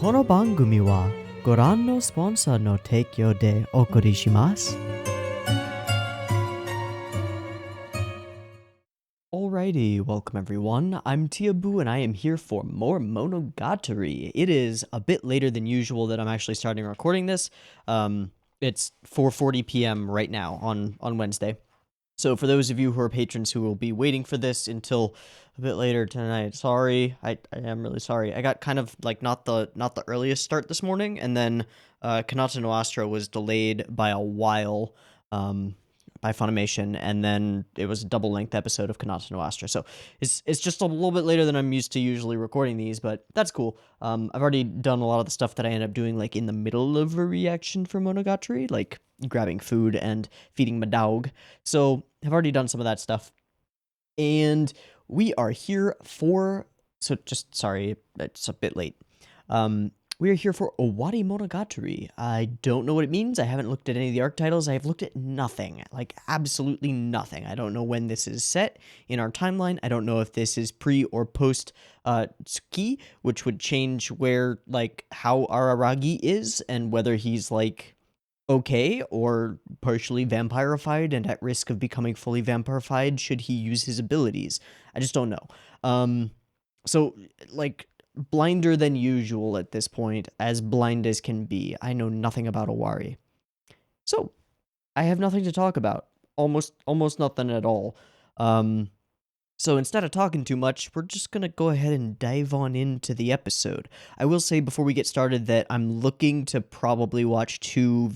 この番組はご覧のスポンサーの提供でお送りします。Alrighty, welcome everyone. I'm Teeaboo and I am here for more Monogatari. It is a bit later than usual that I'm actually starting recording this. It's 4:40 p.m. right now on Wednesday. So for those of you who are patrons who will be waiting for this until a bit later tonight, sorry. I am really sorry. I got kind of like not the earliest start this morning, and then Kanata no Astra was delayed by a while by Funimation, and then it was a double-length episode of Kanata no Astra. So it's just a little bit later than I'm used to usually recording these, but that's cool. I've already done a lot of the stuff that I end up doing like in the middle of a reaction for Monogatari, like grabbing food and feeding my dog. So I've already done some of that stuff. And we are here for, so just sorry, it's a bit late. We are here for Owarimonogatari. I don't know what it means. I haven't looked at any of the arc titles. I have looked at nothing, like absolutely nothing. I don't know when this is set in our timeline. I don't know if this is pre or post Tsuki, which would change where, like, how Araragi is and whether he's like okay or partially vampirified and at risk of becoming fully vampirified should he use his abilities. I just don't know. So like blinder than usual at this point, as blind as can be. I know nothing about Owari. So I have nothing to talk about. Almost nothing at all. So instead of talking too much, we're just going to go ahead and dive on into the episode. I will say before we get started that I'm looking to probably watch two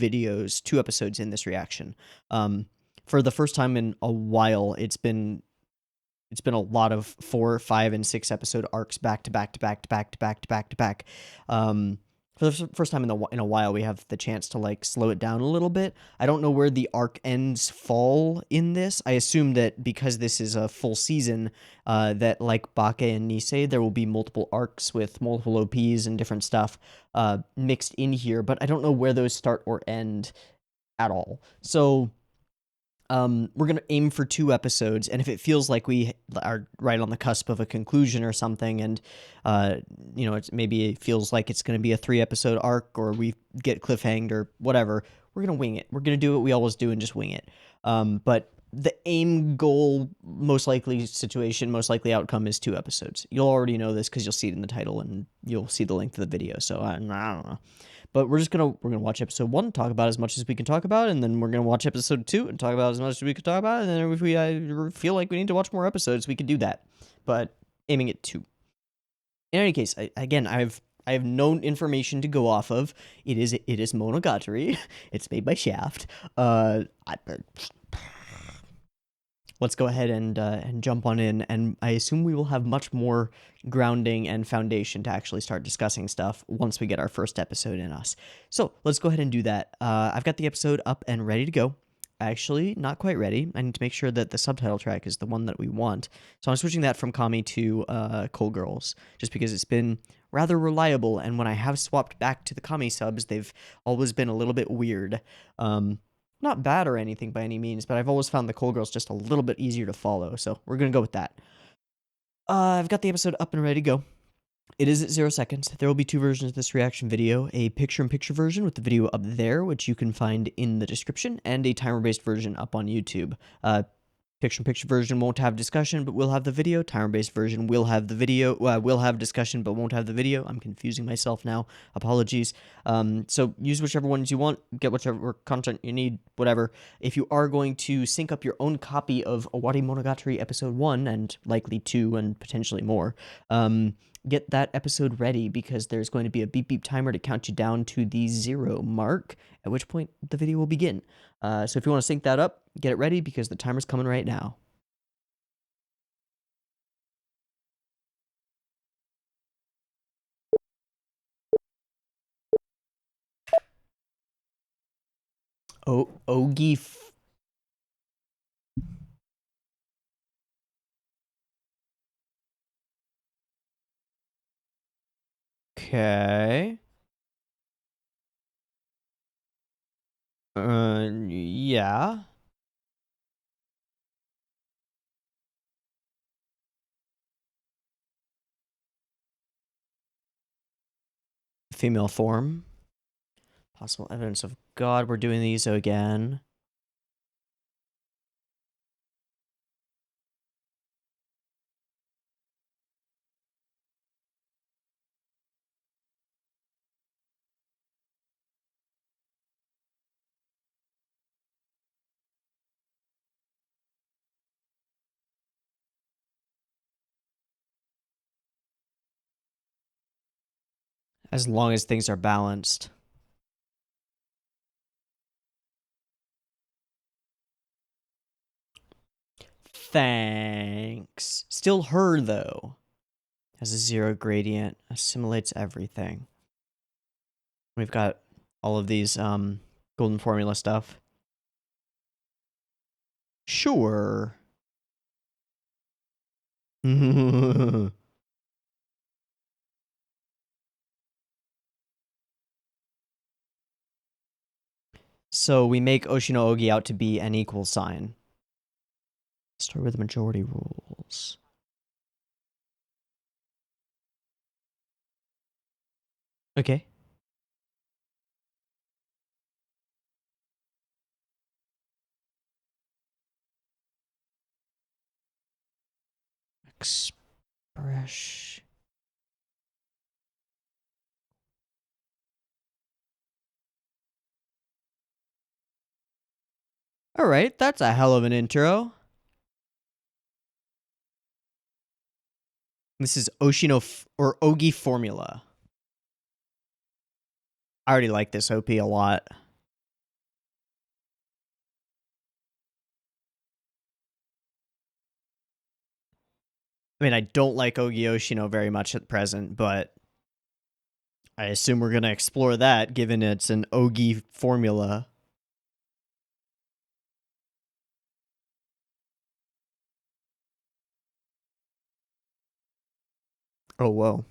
episodes in this reaction. For the first time in a while, it's been a lot of 4, 5, and 6 episode arcs back to back to back to back to back to back to back. For the first time in a while, we have the chance to like slow it down a little bit. I don't know where the arc ends fall in this. I assume that because this is a full season, that like Bake and Nisei, there will be multiple arcs with multiple OPs and different stuff mixed in here. But I don't know where those start or end at all. So we're going to aim for 2 episodes, and if it feels like we are right on the cusp of a conclusion or something, and, maybe it feels like it's going to be a 3-episode arc, or we get cliffhanged or whatever, we're going to wing it. We're going to do what we always do and just wing it. But the aim, goal, most likely outcome is 2 episodes. You'll already know this because you'll see it in the title, and you'll see the length of the video, so I don't know. But we're gonna watch episode 1, talk about as much as we can talk about, and then we're gonna watch episode 2 and talk about as much as we can talk about, and then if we feel like we need to watch more episodes, we can do that. But aiming at 2. In any case, I have no information to go off of. It is Monogatari. It's made by Shaft. Let's go ahead and jump on in, and I assume we will have much more grounding and foundation to actually start discussing stuff once we get our first episode in us. So let's go ahead and do that. I've got the episode up and ready to go. Actually, not quite ready. I need to make sure that the subtitle track is the one that we want. So I'm switching that from Kami to Cole Girls, just because it's been rather reliable, and when I have swapped back to the Kami subs, they've always been a little bit weird. Not bad or anything by any means, but I've always found the Cole Girls just a little bit easier to follow, so we're going to go with that. I've got the episode up and ready to go. It is at 0 seconds. There will be 2 versions of this reaction video, a picture-in-picture version with the video up there, which you can find in the description, and a timer-based version up on YouTube. Picture-in-picture version won't have discussion, but will have the video. Timer-based version will have the video, will have discussion, but won't have the video. I'm confusing myself now. Apologies. So use whichever ones you want, get whichever content you need, whatever. If you are going to sync up your own copy of Owarimonogatari Episode 1, and likely 2, and potentially more, get that episode ready, because there's going to be a beep beep timer to count you down to the 0 mark, at which point the video will begin. So if you want to sync that up, get it ready, because the timer's coming right now. Ogi. Okay. Yeah. female form. Possible evidence of God. We're doing these again. As long as things are balanced. Thanks. Still her, though. Has a 0 gradient. Assimilates everything. We've got all of these golden formula stuff. Sure. So we make Oshino Ogi out to be an equal sign. Start with majority rules. Okay. Express. All right, that's a hell of an intro. This is Oshino or Ogi formula. I already like this OP a lot. I mean, I don't like Ogi Oshino very much at present, but I assume we're going to explore that given it's an Ogi formula. Oh, whoa.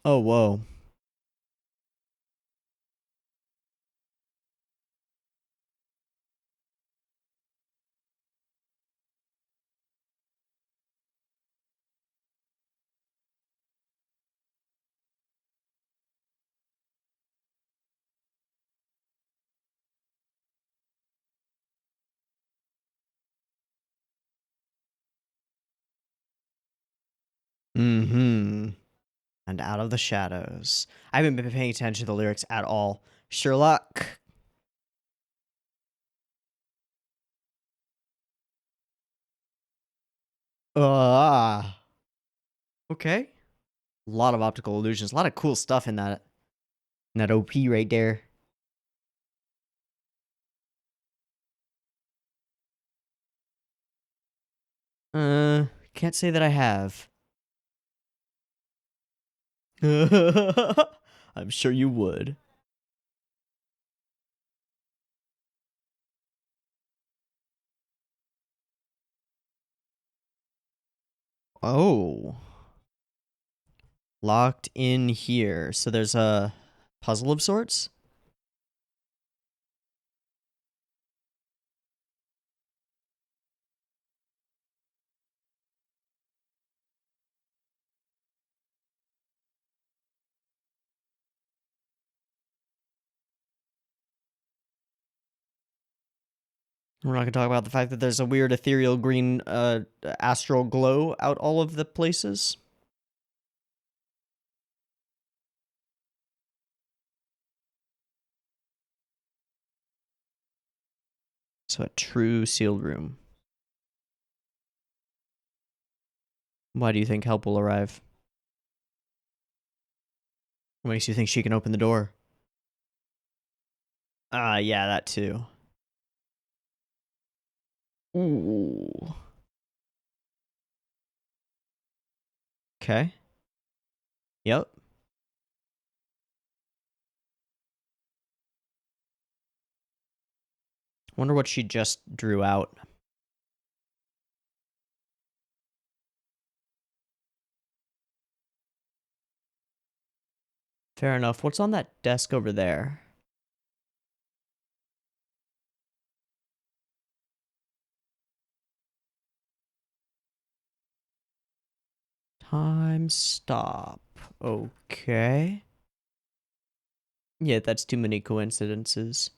Oh, whoa. Mm-hmm. And out of the shadows. I haven't been paying attention to the lyrics at all. Sherlock. Ah. Okay. A lot of optical illusions. A lot of cool stuff in that OP right there. Can't say that I have. I'm sure you would. Oh. Locked in here. So there's a puzzle of sorts? We're not going to talk about the fact that there's a weird ethereal green astral glow out all of the places. So a true sealed room. Why do you think help will arrive? What makes you think she can open the door? Yeah, that too. Ooh. Okay. Yep. Wonder what she just drew out. Fair enough. What's on that desk over there? Time stop. Okay. Yeah, that's too many coincidences.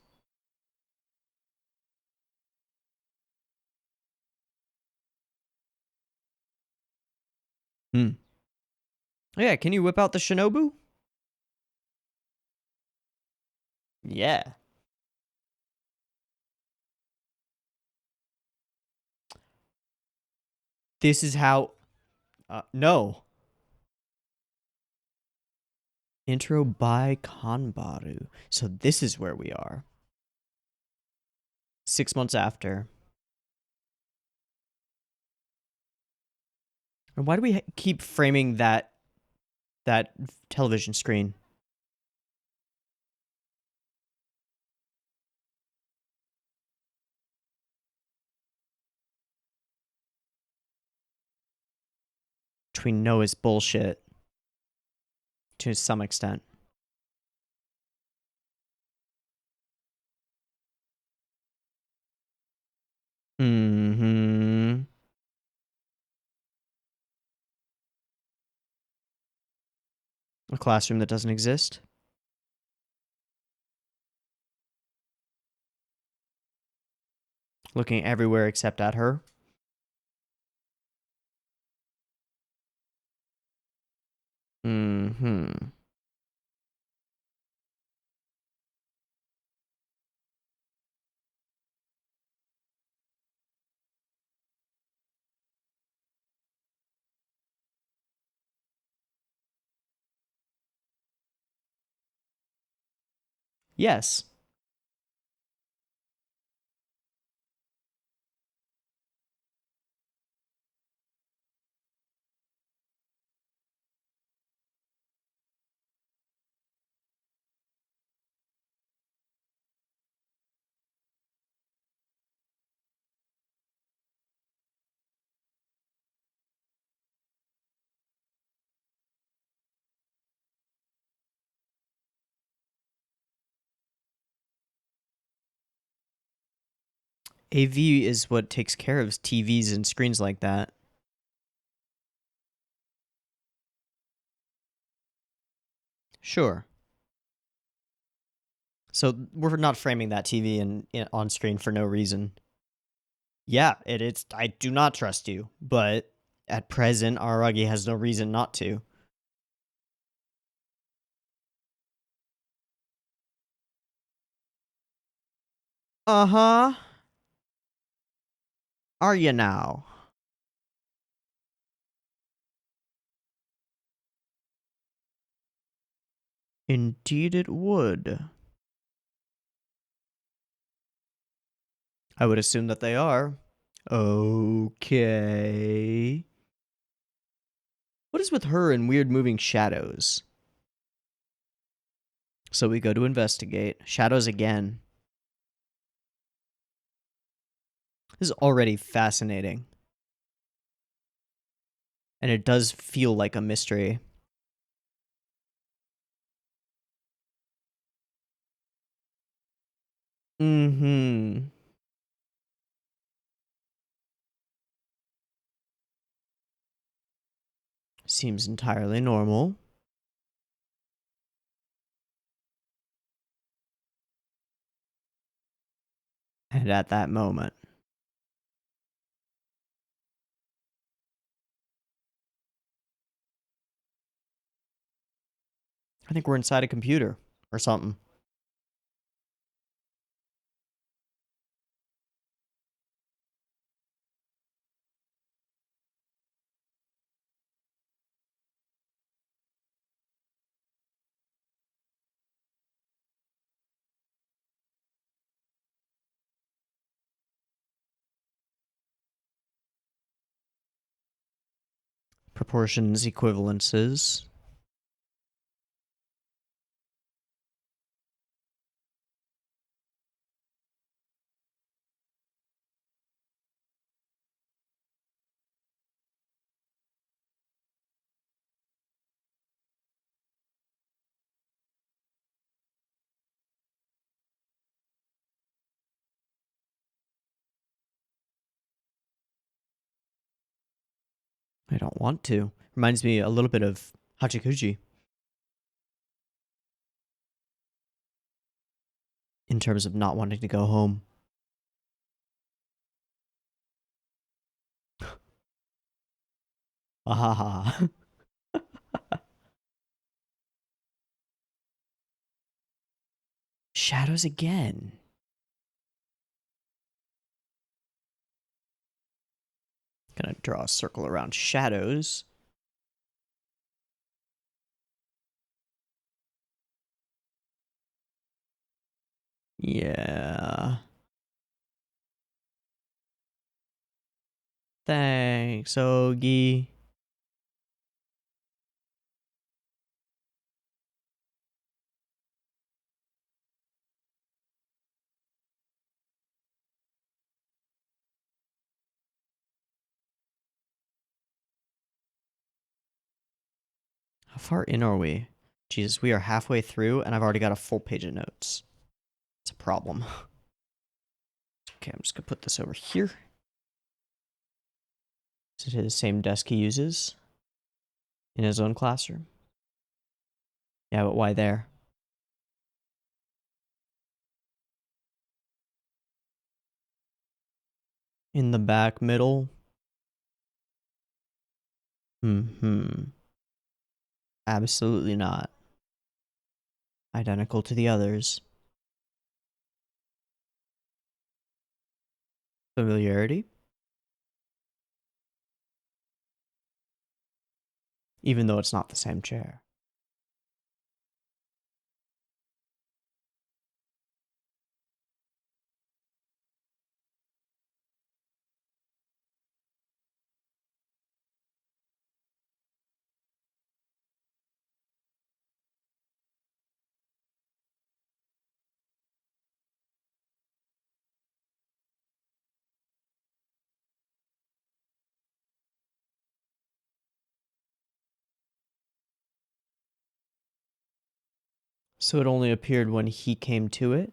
Hmm. Oh, yeah, can you whip out the Shinobu? Yeah. This is how... no. Intro by Kanbaru. So this is where we are. 6 months after. And why do we keep framing that television screen? Which we know is bullshit. To some extent. Mm-hmm. A classroom that doesn't exist. Looking everywhere except at her. Mm-hmm. Yes. AV is what takes care of TVs and screens like that. Sure. So we're not framing that TV on screen for no reason. Yeah, it's. I do not trust you, but at present, Aragi has no reason not to. Uh huh. Are you now? Indeed, it would. I would assume that they are. Okay. What is with her and weird moving shadows? So we go to investigate. Shadows again. This is already fascinating. And it does feel like a mystery. Mm hmm. Seems entirely normal. And at that moment, I think we're inside a computer or something. Proportions, equivalences. I don't want to. Reminds me a little bit of Hachikuji in terms of not wanting to go home. Ahaha. Shadows again. Gonna draw a circle around shadows. Yeah. Thanks, Ogi. How far in are we? Jesus, we are halfway through, and I've already got a full page of notes. It's a problem. Okay, I'm just gonna put this over here. Is it the same desk he uses in his own classroom? Yeah, but why there? In the back middle? Hmm. Absolutely not. Identical to the others. Familiarity? Even though it's not the same chair. So it only appeared when he came to it?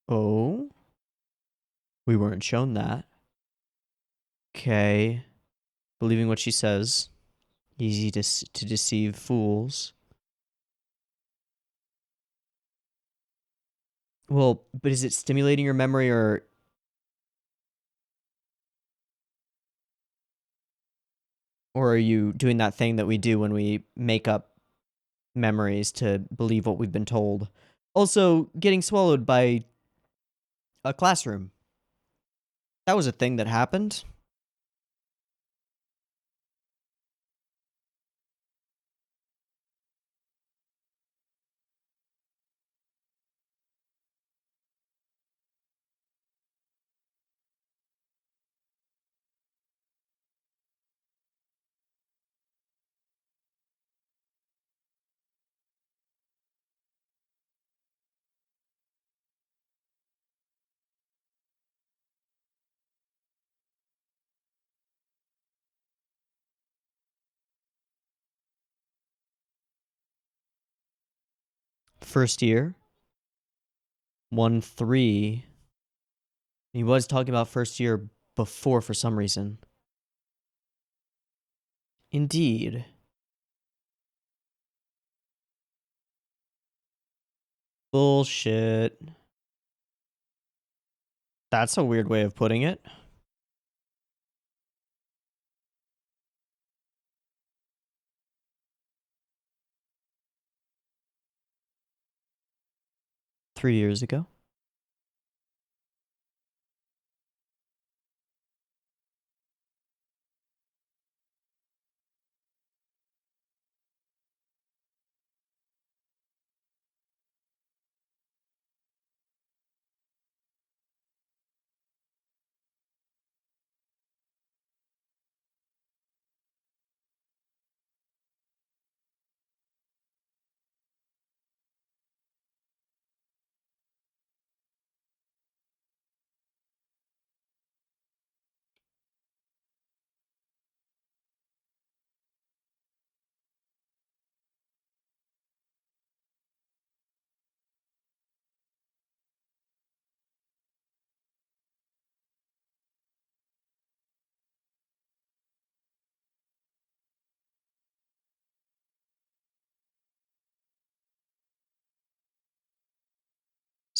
Oh? We weren't shown that. Okay. Believing what she says. Easy to deceive fools. Well, but is it stimulating your memory or are you doing that thing that we do when we make up memories to believe what we've been told? Also, getting swallowed by a classroom. That was a thing that happened. First year. 1-3. He was talking about first year before for some reason. Indeed. Bullshit. That's a weird way of putting it. Three years ago.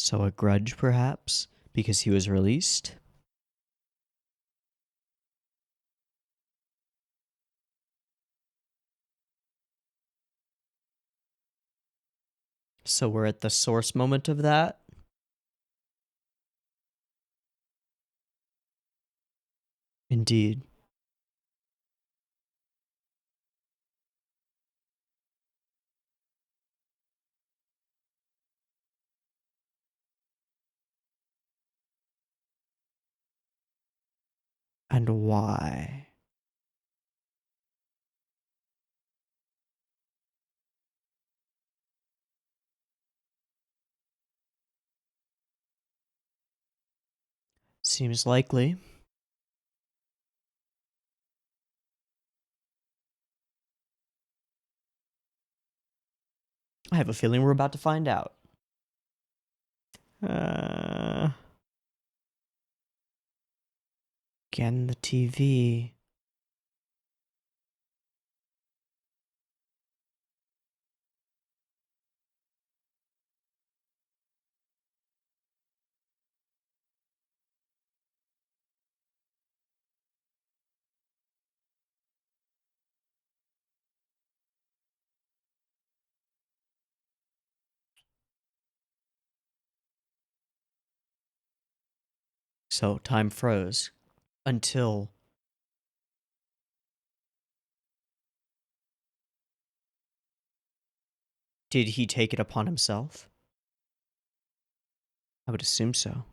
So a grudge, perhaps, because he was released? So we're at the source moment of that? Indeed. And why? Seems likely. I have a feeling we're about to find out. Again, the TV. So time froze until did he take it upon himself? I would assume so.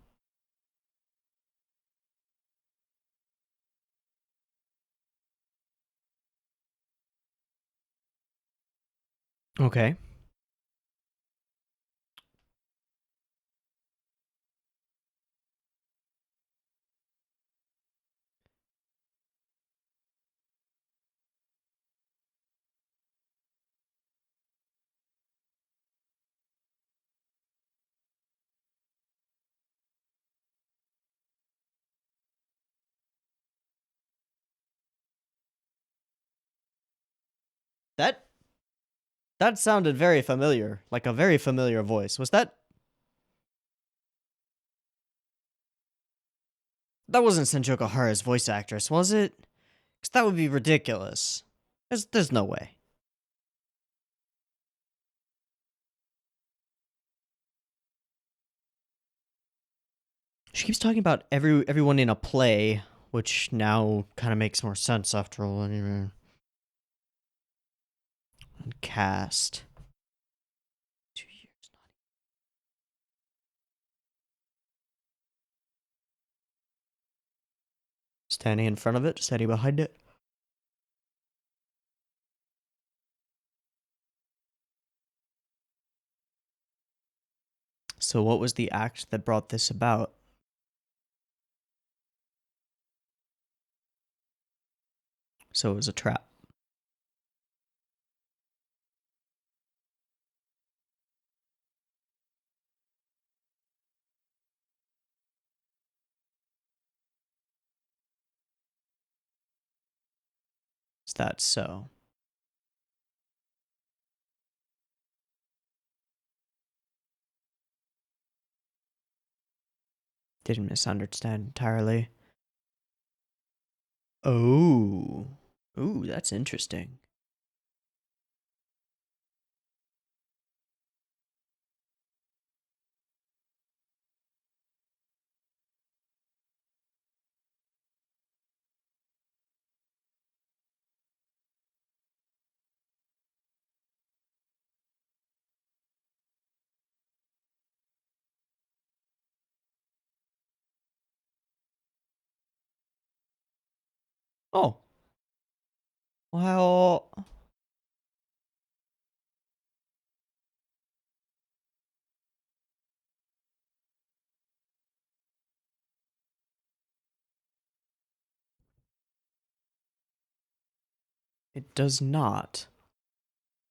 Okay. That that sounded very familiar, like a very familiar voice. Was that? That wasn't Senjoko Hara's voice actress, was it? Because that would be ridiculous. There's no way. She keeps talking about everyone in a play, which now kind of makes more sense after all. Anyway. And cast. 2 years. Standing in front of it, standing behind it. So what was the act that brought this about? So it was a trap. Is that so? Didn't misunderstand entirely. Oh. Ooh, that's interesting. Oh. Well, it does not.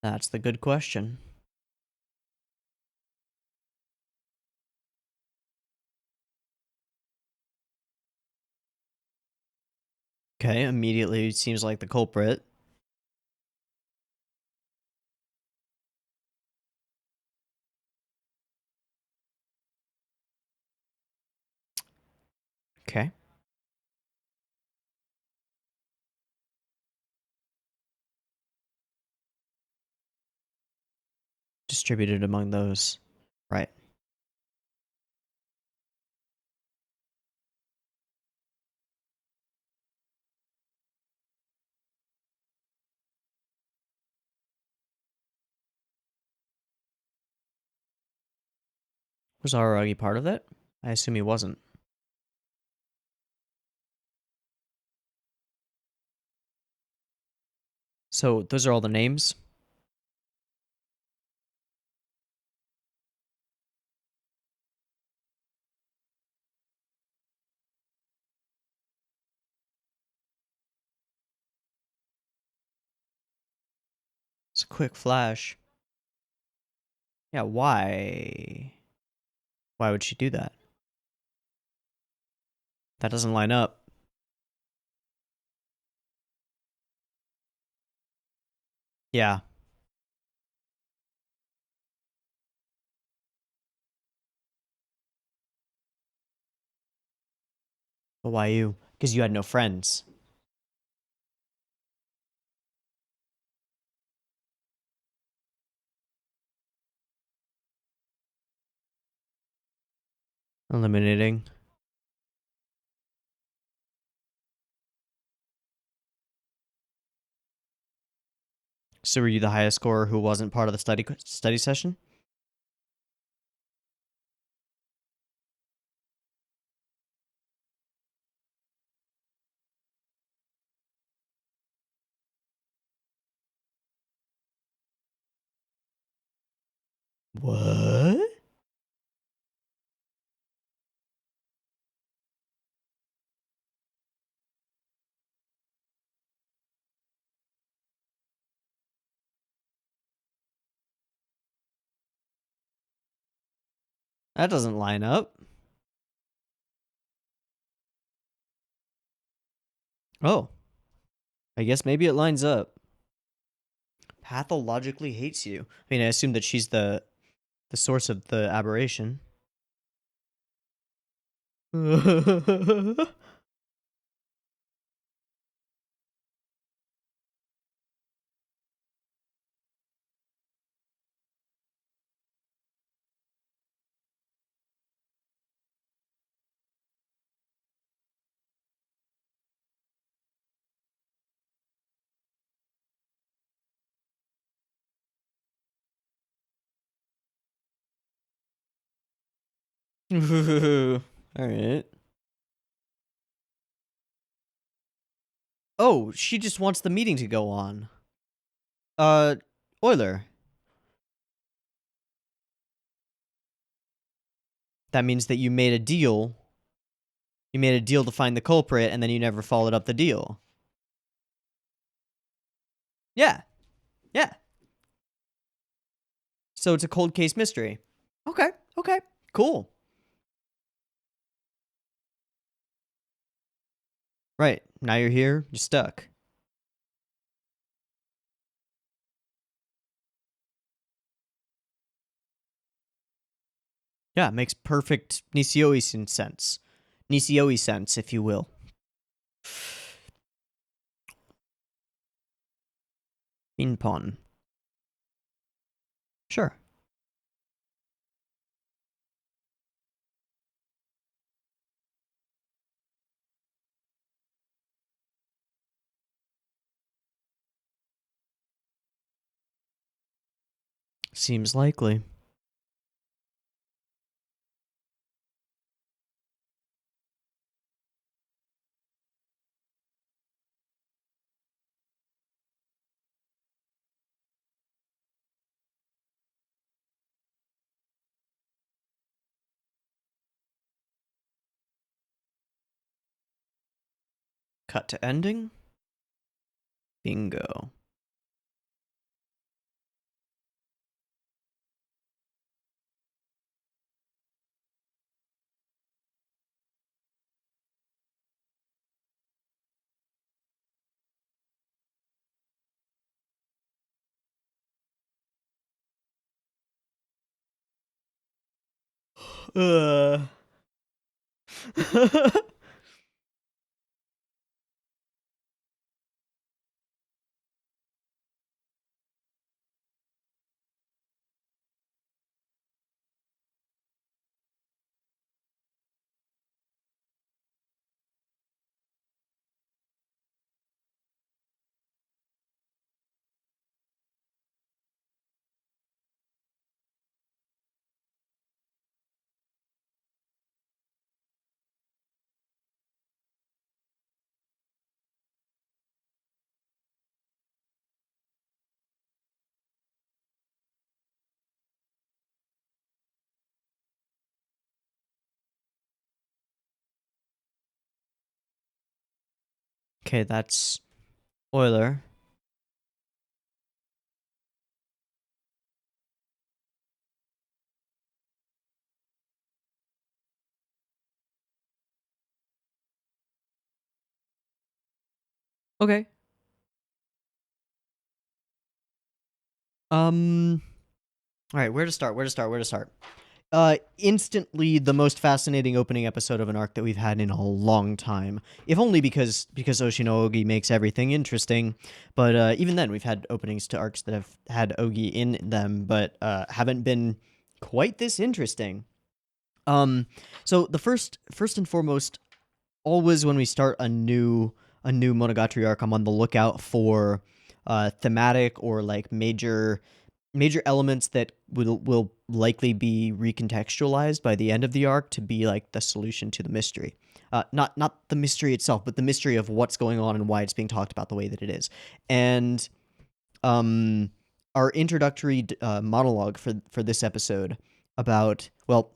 That's the good question. Okay, immediately seems like the culprit. Okay. Distributed among those. Right. Was Araragi part of it? I assume he wasn't. So those are all the names? It's a quick flash. Yeah, why? Why would she do that? That doesn't line up. Yeah. But why you? Because you had no friends. Eliminating. So were you the highest scorer who wasn't part of the study session? What? That doesn't line up. Oh. I guess maybe it lines up. Pathologically hates you. I mean, I assume that she's the source of the aberration. All right. Oh, she just wants the meeting to go on. Uh, Euler. That means that you made a deal. You made a deal to find the culprit, and then you never followed up the deal. Yeah. Yeah. So it's a cold case mystery. Okay. Okay. Cool. Right. Now you're here. You're stuck. Yeah, it makes perfect Nishiyoi sense. Nishiyoi sense, if you will. Inpon. Sure. Seems likely. Cut to ending. Bingo. Uh. Okay, that's Euler. Okay. All right, where to start? Where to start? Where to start? Instantly the most fascinating opening episode of an arc that we've had in a long time. If only because Oshino Ogi makes everything interesting. But even then, we've had openings to arcs that have had Ogi in them, but haven't been quite this interesting. So the first and foremost, always when we start a new Monogatari arc, I'm on the lookout for thematic or like major elements that will likely be recontextualized by the end of the arc to be like the solution to the mystery. Not the mystery itself, but the mystery of what's going on and why it's being talked about the way that it is. And um, our introductory monologue for this episode about, well,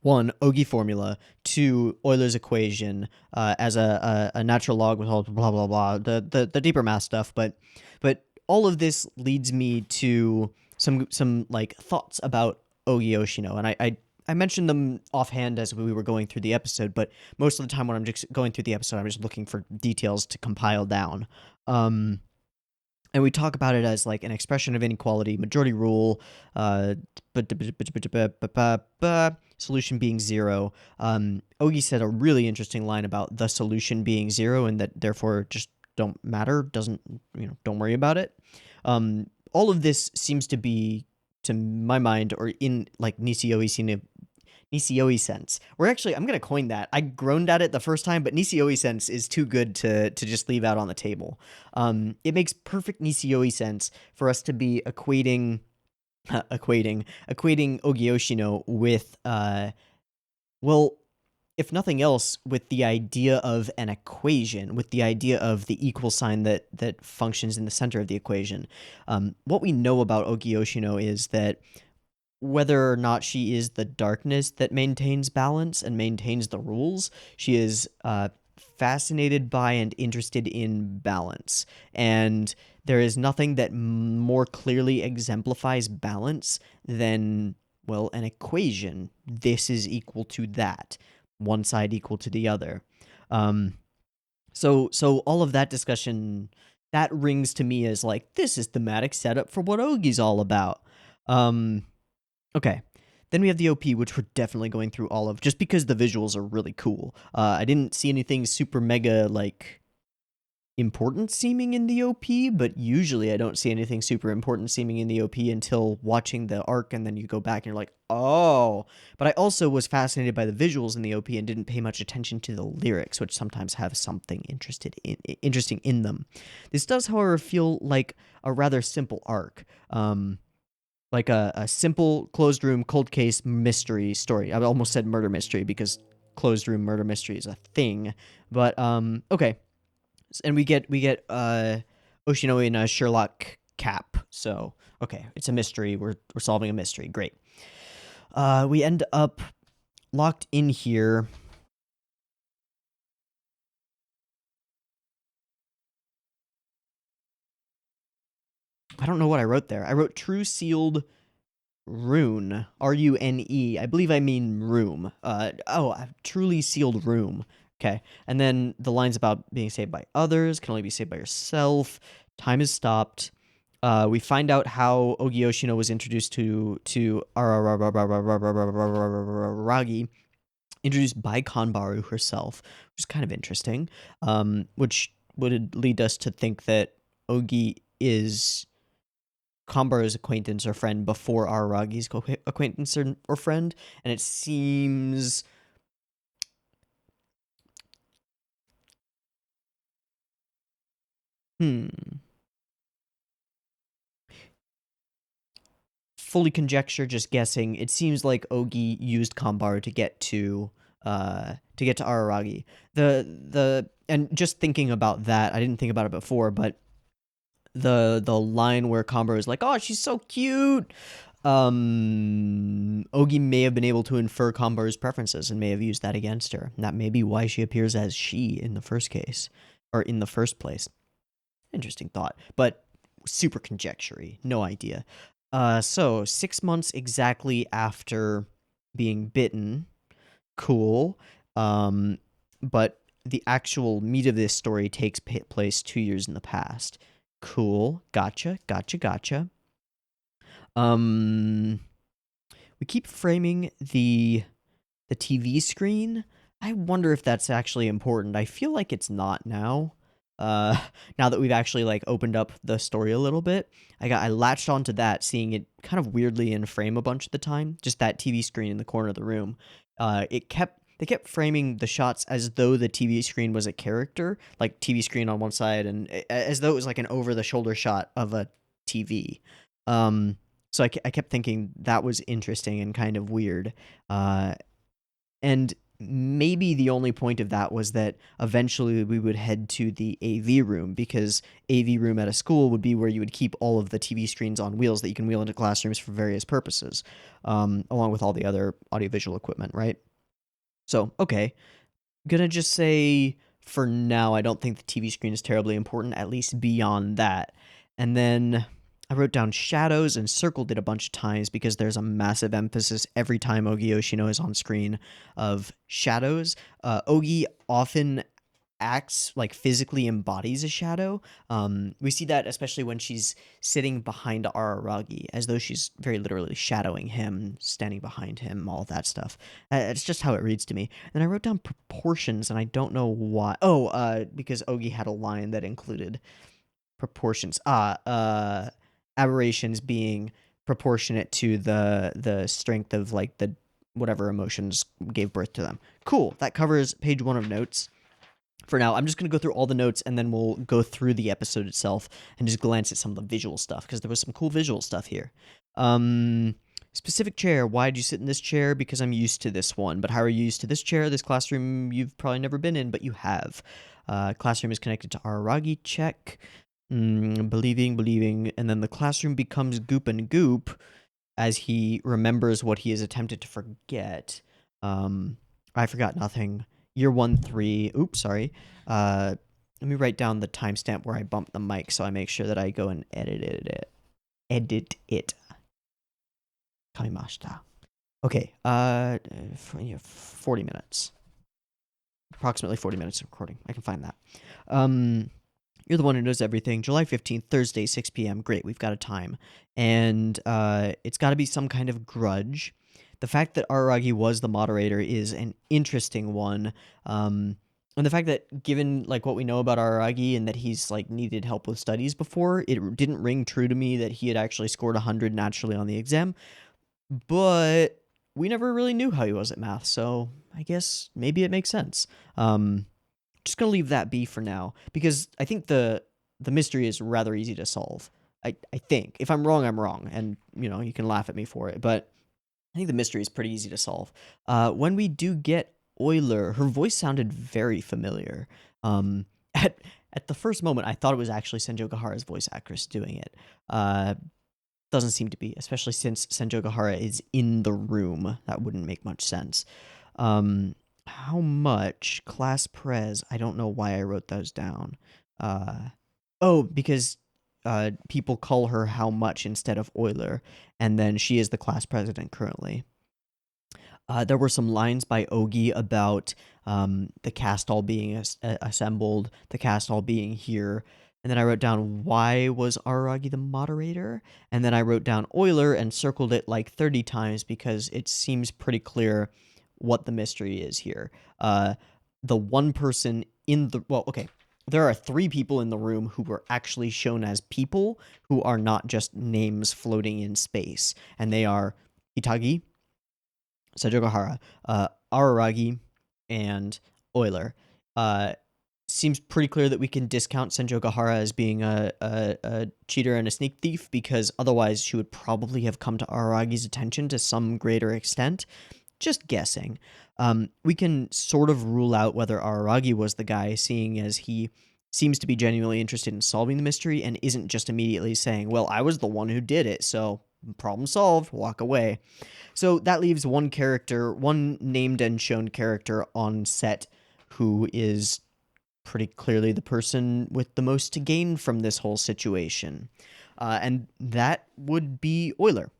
one, Ogi formula, two, Euler's equation, as a natural log with all blah blah blah, the deeper math stuff, but all of this leads me to some like thoughts about Ogi Yoshino, and I mentioned them offhand as we were going through the episode, but most of the time when I'm just going through the episode, I'm just looking for details to compile down. Um, and we talk about it as like an expression of inequality, majority rule, uh, solution being zero. Ogi said a really interesting line about the solution being zero and that therefore just don't matter, doesn't, don't worry about it. All of this seems to be, to my mind, or in like Nisioi sense. Or actually, I'm gonna coin that. I groaned at it the first time, but Nisioi sense is too good to just leave out on the table. It makes perfect Nisioi sense for us to be equating Ogyoshino with well, if nothing else, with the idea of an equation, with the idea of the equal sign that functions in the center of the equation. What we know about Ogyoshino is that whether or not she is the darkness that maintains balance and maintains the rules, she is fascinated by and interested in balance. And there is nothing that more clearly exemplifies balance than, well, an equation. This is equal to that. One side equal to the other. So all of that discussion, that rings to me as like, this is thematic setup for what Ogi's all about. Okay. Then we have the OP, which we're definitely going through all of, just because the visuals are really cool. I didn't see anything super mega, like, important seeming in the OP, but usually I don't see anything super important seeming in the OP until watching the arc, and then you go back and you're like, oh. But I also was fascinated by the visuals in the OP and didn't pay much attention to the lyrics, which sometimes have something interesting in them. This does, however, feel like a rather simple arc. Like a simple closed room cold case mystery story. I almost said murder mystery because closed room murder mystery is a thing. But okay. And we get Oshino in a Sherlock cap. So okay, it's a mystery. We're solving a mystery. Great. We end up locked in here. I don't know what I wrote there. I wrote true sealed rune, Rune. I believe I mean room. A truly sealed room. Okay. And then the lines about being saved by others, can only be saved by yourself. Time is stopped. We find out how Ogyoshino was introduced to Araragi, introduced by Kanbaru herself, which is kind of interesting. Which would lead us to think that Ogi is Kanbaru's acquaintance or friend before Araragi's acquaintance or friend, and it seems fully conjecture, just guessing. It seems like Ogi used Kanbaru to get to Araragi. The and just thinking about that, I didn't think about it before, but the line where Kanbaru is like, "Oh, she's so cute." Ogi may have been able to infer Kanbaru's preferences and may have used that against her. And that may be why she appears as she in the first case. or in the first place. Interesting thought, but super conjecture-y. No idea. So 6 months exactly after being bitten. Cool. But the actual meat of this story takes place 2 years in the past. Cool. Gotcha. We keep framing the TV screen. I wonder if that's actually important. I feel like it's not now. Now that we've actually like opened up the story a little bit, I latched onto that, seeing it kind of weirdly in frame a bunch of the time. Just that TV screen in the corner of the room. They kept framing the shots as though the TV screen was a character, like TV screen on one side, and as though it was like an over-the-shoulder shot of a TV. So I kept thinking that was interesting and kind of weird. And maybe the only point of that was that eventually we would head to the AV room, because AV room at a school would be where you would keep all of the TV screens on wheels that you can wheel into classrooms for various purposes, along with all the other audiovisual equipment, right? So, okay. Gonna just say, for now, I don't think the TV screen is terribly important, at least beyond that. And then I wrote down shadows and circled it a bunch of times because there's a massive emphasis every time Ogi Yoshino is on screen of shadows. Ogi often acts like physically embodies a shadow. We see that especially when she's sitting behind Araragi, as though she's very literally shadowing him, standing behind him, all that stuff. It's just how it reads to me. And I wrote down proportions, and I don't know why. Because Ogi had a line that included proportions. Aberrations being proportionate to the strength of like the whatever emotions gave birth to them. Cool. That covers page 1 of notes. For now, I'm just going to go through all the notes, and then we'll go through the episode itself and just glance at some of the visual stuff, because there was some cool visual stuff here. Specific chair. Why did you sit in this chair? Because I'm used to this one. But how are you used to this chair? This classroom you've probably never been in, but you have. Classroom is connected to Araragi. Check. Believing. And then the classroom becomes goop and goop as he remembers what he has attempted to forget. I forgot nothing. Year 1, 3. Oops, sorry. Let me write down the timestamp where I bumped the mic so I make sure that I go and edit it. Kamimashita. Okay. 40 minutes. Approximately 40 minutes of recording. I can find that. You're the one who knows everything. July 15th, Thursday, 6 p.m. Great, we've got a time. And it's got to be some kind of grudge. The fact that Araragi was the moderator is an interesting one. And the fact that, given like what we know about Araragi and that he's like needed help with studies before, it didn't ring true to me that he had actually scored 100 naturally on the exam. But we never really knew how he was at math, so I guess maybe it makes sense. Just gonna leave that be for now, because I think the mystery is rather easy to solve. I think. If I'm wrong, I'm wrong, and you can laugh at me for it, but I think the mystery is pretty easy to solve. When we do get Euler, her voice sounded very familiar. At the first moment, I thought it was actually Senjo Gahara's voice actress doing it. Doesn't seem to be, especially since Senjo Gahara is in the room. That wouldn't make much sense. How much? Class Prez. I don't know why I wrote those down. Because people call her How Much instead of Euler, and then she is the class president currently. There were some lines by Ogi about the cast all being assembled, the cast all being here. And then I wrote down, why was Araragi the moderator? And then I wrote down Euler and circled it like 30 times because it seems pretty clear what the mystery is here. The one person in the... Well, okay. There are 3 people in the room who were actually shown as people who are not just names floating in space. And they are Itagi, Senjo Gahara, Araragi, and Euler. Seems pretty clear that we can discount Senjo Gahara as being a cheater and a sneak thief, because otherwise she would probably have come to Araragi's attention to some greater extent. Just guessing. We can sort of rule out whether Araragi was the guy, seeing as he seems to be genuinely interested in solving the mystery and isn't just immediately saying, well, I was the one who did it, so problem solved, walk away. So that leaves one character, one named and shown character on set who is pretty clearly the person with the most to gain from this whole situation. And that would be Euler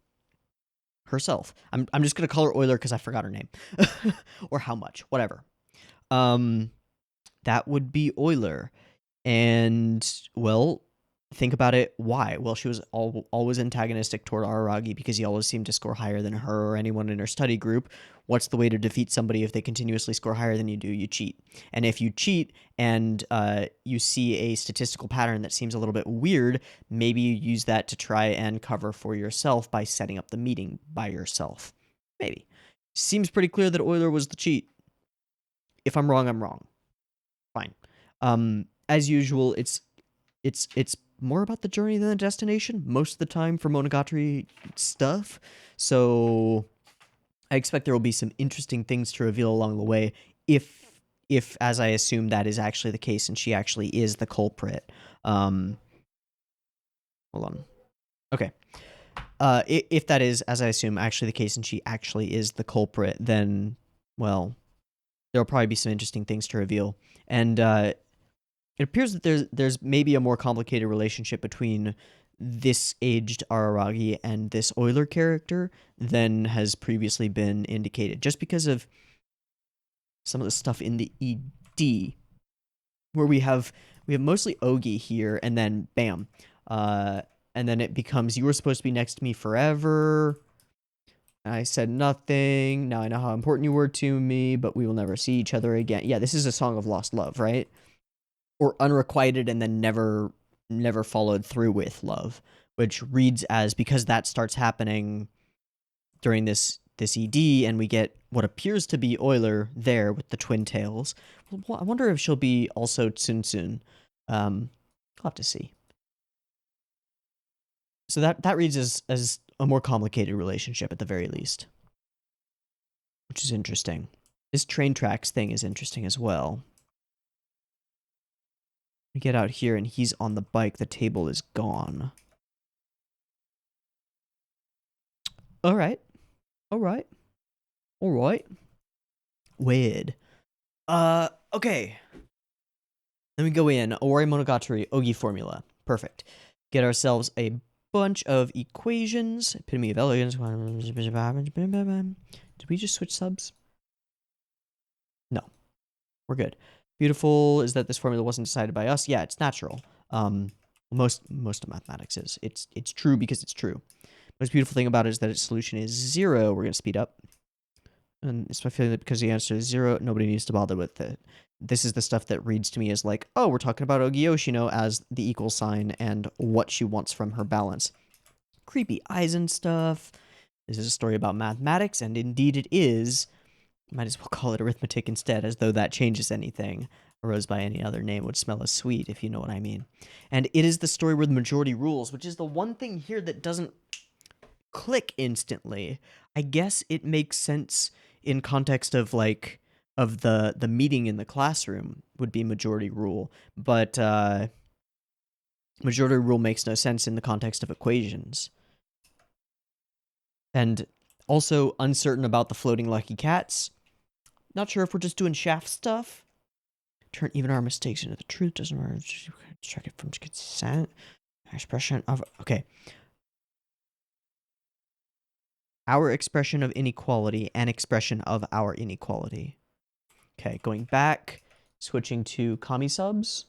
herself. I'm just going to call her Euler because I forgot her name. Or how much, whatever. That would be Euler. And, well, think about it. Why? Well, she was always antagonistic toward Araragi because he always seemed to score higher than her or anyone in her study group. What's the way to defeat somebody if they continuously score higher than you do? You cheat. And if you cheat and you see a statistical pattern that seems a little bit weird, maybe you use that to try and cover for yourself by setting up the meeting by yourself. Maybe. Seems pretty clear that Euler was the cheat. If I'm wrong, I'm wrong. Fine. As usual, it's more about the journey than the destination most of the time for Monogatari stuff. So I expect there will be some interesting things to reveal along the way if as I assume that is actually the case and she actually is the culprit. Hold on. Okay. If that is, as I assume, actually the case and she actually is the culprit, then, well, there'll probably be some interesting things to reveal. And it appears that there's maybe a more complicated relationship between this aged Araragi and this Euler character than has previously been indicated, just because of some of the stuff in the ED, where we have mostly Ogi here, and then bam, and then it becomes, you were supposed to be next to me forever. I said nothing. Now I know how important you were to me, but we will never see each other again. Yeah, this is a song of lost love, right? Or unrequited and then never followed through with love, which reads as, because that starts happening during this ED, and we get what appears to be Euler there with the twin tails. Well, I wonder if she'll be also Tsuntsun. I'll have to see. So that reads as a more complicated relationship at the very least, which is interesting. This train tracks thing is interesting as well. We get out here and he's on the bike. The table is gone. All right. Weird. Okay. Then we go in. Owarimonogatari, Ogi formula. Perfect. Get ourselves a bunch of equations. Epitome of elegance. Did we just switch subs? No. We're good. Beautiful is that this formula wasn't decided by us. Yeah, it's natural. Most of mathematics is. It's true because it's true. Most beautiful thing about it is that its solution is 0. We're going to speed up. And it's my feeling that because the answer is 0, nobody needs to bother with it. This is the stuff that reads to me as like, oh, we're talking about Ogi Yoshino as the equal sign and what she wants from her balance. Creepy eyes and stuff. This is a story about mathematics, and indeed it is. Might as well call it arithmetic instead, as though that changes anything. A rose by any other name would smell as sweet, if you know what I mean. And it is the story where the majority rules, which is the one thing here that doesn't click instantly. I guess it makes sense in context of like of the meeting in the classroom would be majority rule, but majority rule makes no sense in the context of equations. And also uncertain about the floating lucky cats. Not sure if we're just doing shaft stuff. Turn even our mistakes into the truth. Doesn't matter. Check it from consent. Expression of... Okay. Our expression of inequality and expression of our inequality. Okay, going back. Switching to Kami subs.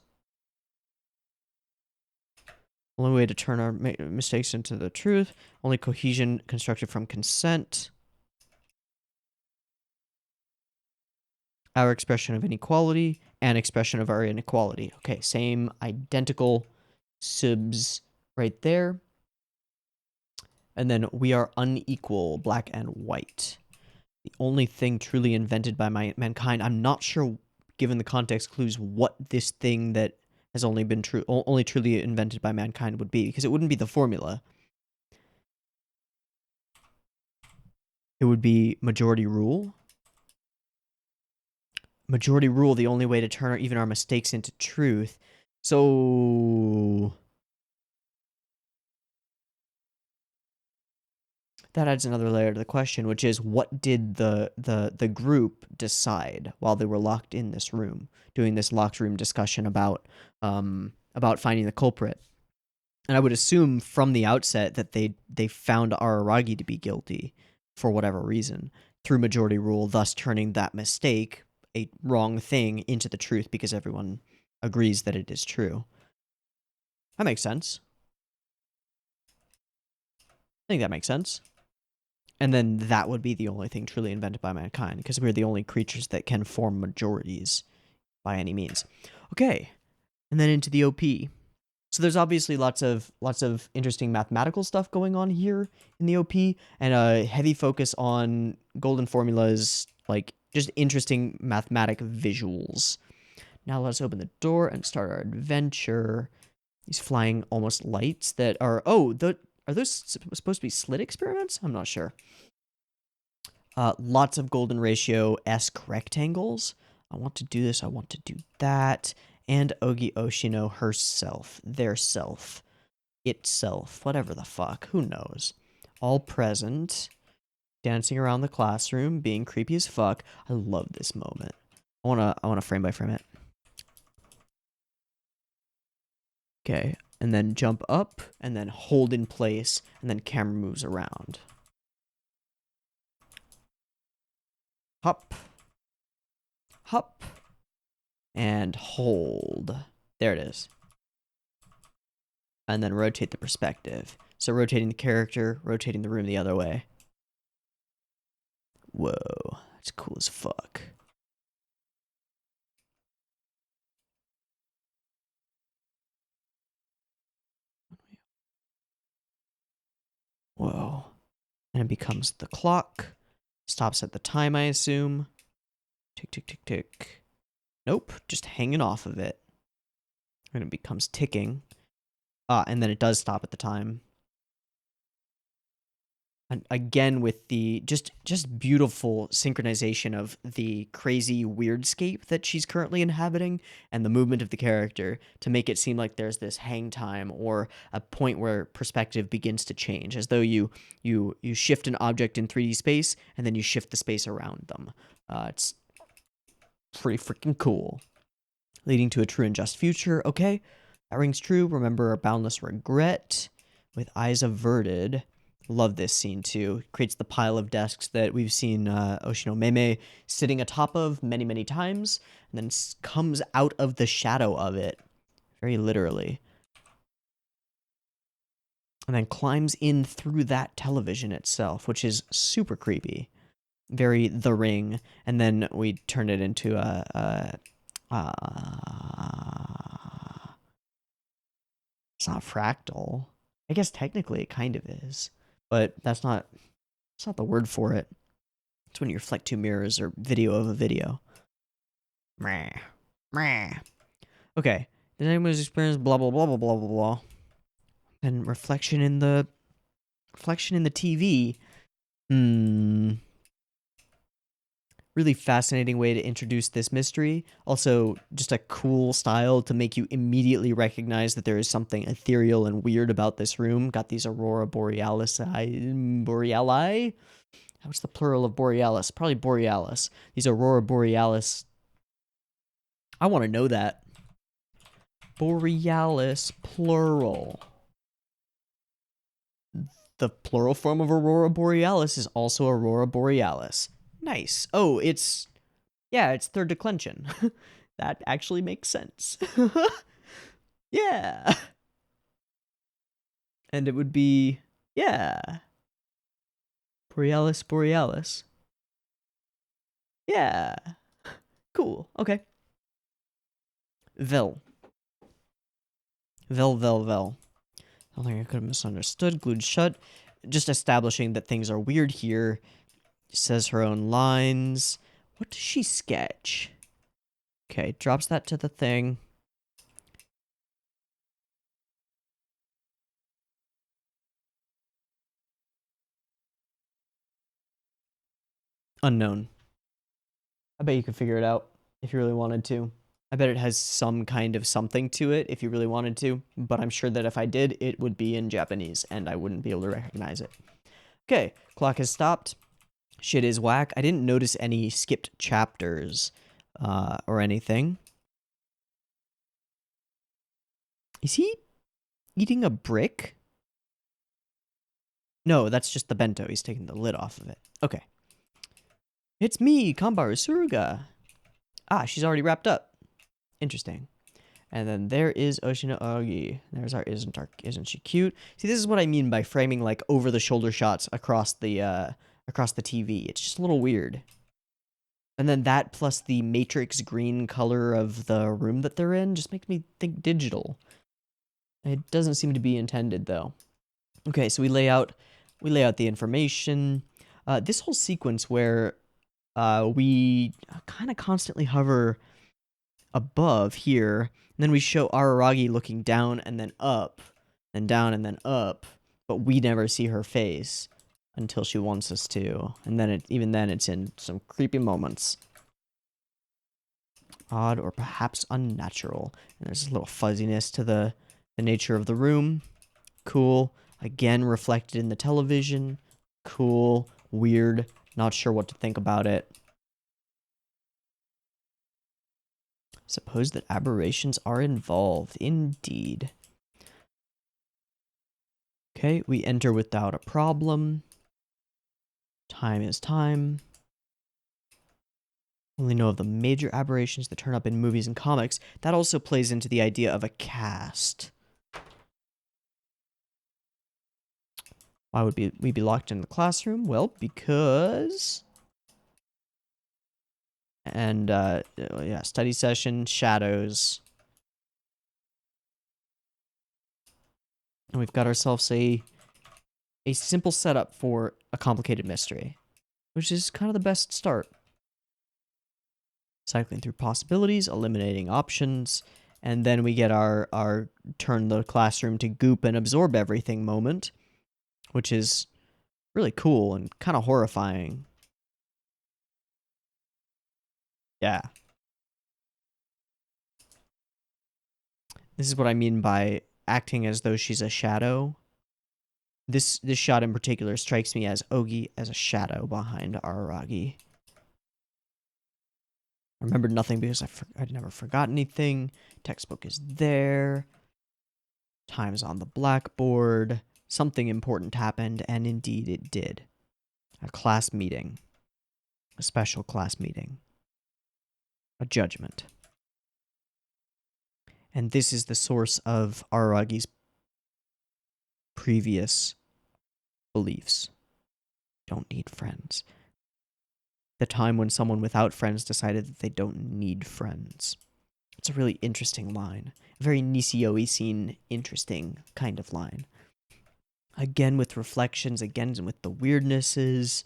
Only way to turn our mistakes into the truth. Only cohesion constructed from consent. Our expression of inequality and expression of our inequality. Okay, same identical subs right there. And then we are unequal, black and white. The only thing truly invented by mankind. I'm not sure, given the context clues, what this thing that has only been only truly invented by mankind would be, because it wouldn't be the formula. It would be majority rule. Majority rule, the only way to turn even our mistakes into truth. So that adds another layer to the question, which is what did the group decide while they were locked in this room, doing this locked room discussion about finding the culprit? And I would assume from the outset that they found Araragi to be guilty for whatever reason through majority rule, thus turning that mistake, a wrong thing, into the truth because everyone agrees that it is true. That makes sense. I think that makes sense. And then that would be the only thing truly invented by mankind, because we're the only creatures that can form majorities by any means. Okay, and then into the OP. So there's obviously lots of interesting mathematical stuff going on here in the OP, and a heavy focus on golden formulas, like just interesting mathematic visuals. Now let's open the door and start our adventure. These flying almost lights that are are those supposed to be slit experiments? I'm not sure. Lots of golden ratio-esque rectangles. I want to do this. I want to do that. And Ogi Oshino herself. Their self. Itself. Whatever the fuck. Who knows? All present. Dancing around the classroom. Being creepy as fuck. I love this moment. I wanna frame by frame it. Okay. And then jump up. And then hold in place. And then camera moves around. Hop. Hop. And hold. There it is. And then rotate the perspective. So rotating the character, rotating the room the other way. Whoa. That's cool as fuck. Whoa. And it becomes the clock. Stops at the time, I assume. Tick, tick, tick, tick. Nope, just hanging off of it. And it becomes ticking. And then it does stop at the time. And again with the just beautiful synchronization of the crazy weirdscape that she's currently inhabiting and the movement of the character to make it seem like there's this hang time or a point where perspective begins to change, as though you shift an object in 3D space and then you shift the space around them. It's pretty freaking cool. Leading to a true and just future. Okay, that rings true. Remember our boundless regret with eyes averted. Love this scene too. Creates the pile of desks that we've seen Oshino Meme sitting atop of many, many times, and then comes out of the shadow of it, very literally. And then climbs in through that television itself, which is super creepy. Very The Ring. And then we turn it into it's not fractal. I guess technically it kind of is. But that's not the word for it. It's when you reflect two mirrors or video of a video. Okay. Did anyone's experience blah blah blah blah blah blah blah. And reflection in the TV. Really fascinating way to introduce this mystery. Also, just a cool style to make you immediately recognize that there is something ethereal and weird about this room. Got these Aurora Borealis. Boreali? What's the plural of Borealis? Probably Borealis. These Aurora Borealis. I want to know that. Borealis, plural. The plural form of Aurora Borealis is also Aurora Borealis. Nice. Oh, it's third declension. That actually makes sense. Yeah. And it would be, Borealis, Borealis. Yeah. Cool. Okay. Vel. I don't think I could have misunderstood. Glued shut. Just establishing that things are weird here. Says her own lines. What does she sketch? Okay, drops that to the thing. Unknown. I bet you could figure it out if you really wanted to. I bet it has some kind of something to it if you really wanted to, but I'm sure that if I did, it would be in Japanese and I wouldn't be able to recognize it. Okay, clock has stopped. Shit is whack. I didn't notice any skipped chapters or anything. Is he eating a brick? No, that's just the bento. He's taking the lid off of it. Okay. It's me, Kambaru Suruga. Ah, she's already wrapped up. Interesting. And then there is Oshino Ogi. There's our isn't she cute? See, this is what I mean by framing like over the shoulder shots across the TV. It's just a little weird. And then that plus the matrix green color of the room that they're in just makes me think digital. It doesn't seem to be intended though. Okay, so we lay out the information. This whole sequence where we kind of constantly hover above here, and then we show Araragi looking down and then up, and down and then up, but we never see her face until she wants us to, and then even then it's in some creepy moments. Odd or perhaps unnatural, and there's a little fuzziness to the nature of the room. Cool. Again, reflected in the television. Cool. Weird. Not sure what to think about it. Suppose that aberrations are involved. Indeed. Okay, we enter without a problem. Time is time. Only know of the major aberrations that turn up in movies and comics. That also plays into the idea of a cast. Why would we be locked in the classroom? Well, because... And, yeah, study session, shadows. And we've got ourselves a simple setup for a complicated mystery, which is kind of the best start. Cycling through possibilities, eliminating options, and then we get our turn the classroom to goop and absorb everything moment, which is really cool and kind of horrifying. Yeah. This is what I mean by acting as though she's a shadow. This shot in particular strikes me as Ogi as a shadow behind Araragi. I remembered nothing because I'd never forgotten anything. Textbook is there. Time's on the blackboard. Something important happened, and indeed it did. A class meeting. A special class meeting. A judgment. And this is the source of Araragi's previous beliefs. Don't need friends. The time when someone without friends decided that they don't need friends. It's a really interesting line. A very Nisio-y scene, interesting kind of line. Again with reflections, again with the weirdnesses.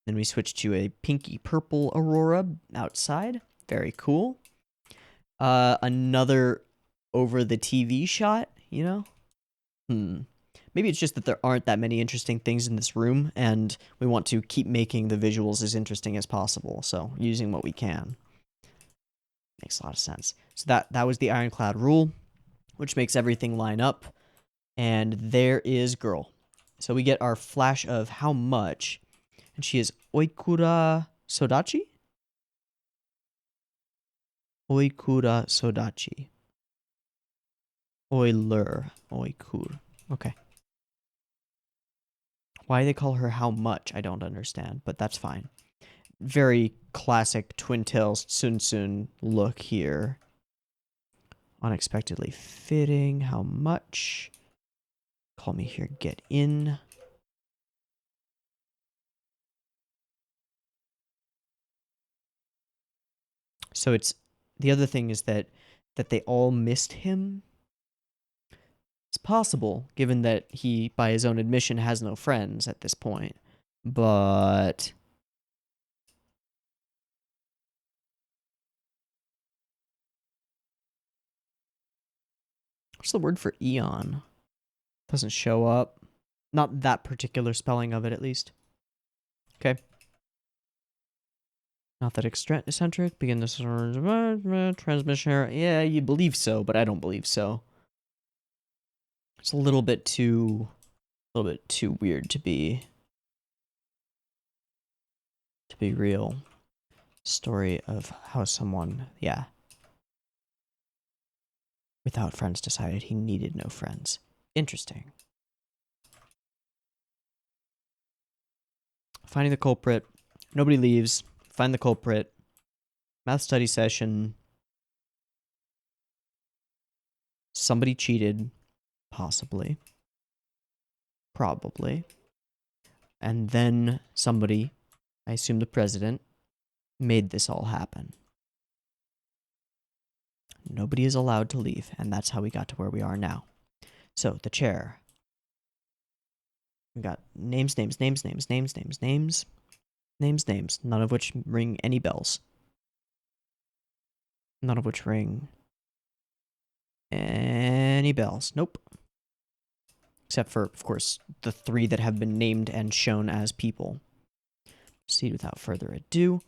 Then we switch to a pinky purple aurora outside. Very cool. Another over the TV shot, you know? Maybe it's just that there aren't that many interesting things in this room, and we want to keep making the visuals as interesting as possible, so using what we can. Makes a lot of sense. So that was the ironclad rule, which makes everything line up, and there is girl. So we get our flash of how much, and she is Oikura Sodachi? Oikura Sodachi. Oikur. Okay. Why they call her how much, I don't understand, but that's fine. Very classic Twin Tails Tsun look here. Unexpectedly fitting. How much? Call me here, get in. So it's... The other thing is that they all missed him. It's possible, given that he, by his own admission, has no friends at this point. But... What's the word for eon? Doesn't show up. Not that particular spelling of it, at least. Okay. Not that eccentric. Begin this transmission error. Yeah, you believe so, but I don't believe so. It's a little bit too weird to be to be real. Story of how someone, without friends decided he needed no friends. Interesting. Finding the culprit. Nobody leaves. Find the culprit. Math study session. Somebody cheated. Possibly. Probably. And then somebody, I assume the president, made this all happen. Nobody is allowed to leave, and that's how we got to where we are now. So, the chair. We got names, none of which ring any bells. None of which ring any bells. Nope. Except for, of course, the 3 that have been named and shown as people. Proceed without further ado.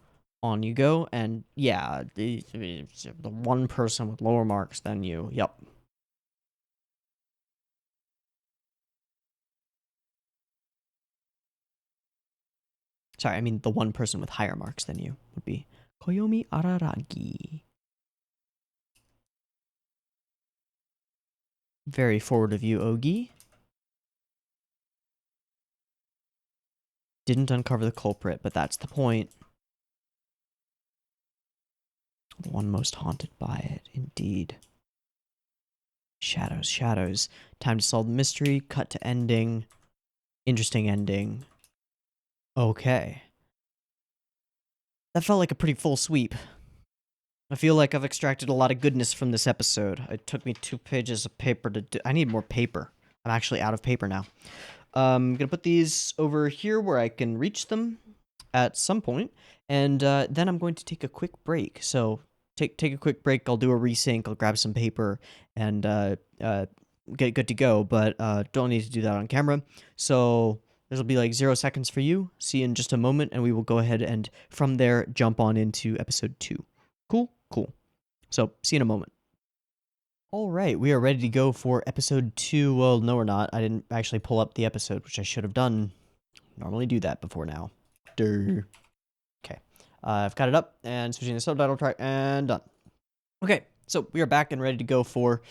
On you go, and yeah, the one person with lower marks than you. Yep. Sorry, I mean the one person with higher marks than you would be Koyomi Araragi. Very forward of you, Ogi. Didn't uncover the culprit, but that's the point. The one most haunted by it, indeed. Shadows, shadows. Time to solve the mystery. Cut to ending. Interesting ending. Okay. That felt like a pretty full sweep. I feel like I've extracted a lot of goodness from this episode. It took me 2 pages of paper to do. I need more paper. I'm actually out of paper now. I'm going to put these over here where I can reach them at some point, and then I'm going to take a quick break. So take a quick break. I'll do a resync. I'll grab some paper and get good to go, but don't need to do that on camera. So this will be like 0 seconds for you. See you in just a moment, and we will go ahead and from there jump on into episode 2. Cool? Cool. So see you in a moment. All right, we are ready to go for episode 2. Well, no, we're not. I didn't actually pull up the episode, which I should have done. Normally do that before now. Durr. Okay, I've got it up and switching the subtitle track and done. Okay, so we are back and ready to go for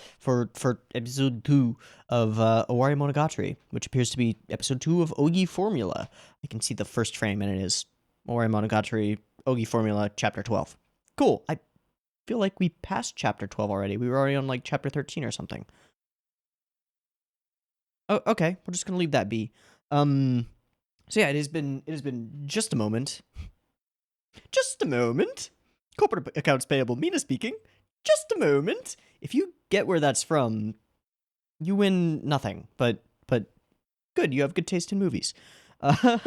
episode 2 of Owarimonogatari, which appears to be episode 2 of Ogi Formula. I can see the first frame, and it is Owarimonogatari Ogi Formula chapter 12. Cool. I feel like we passed chapter 12 already. We were already on like chapter 13 or something. Oh, okay. We're just gonna leave that be. So yeah, it has been just a moment. Just a moment. Corporate accounts payable, Mina speaking. Just a moment. If you get where that's from, you win nothing. But good. You have good taste in movies. All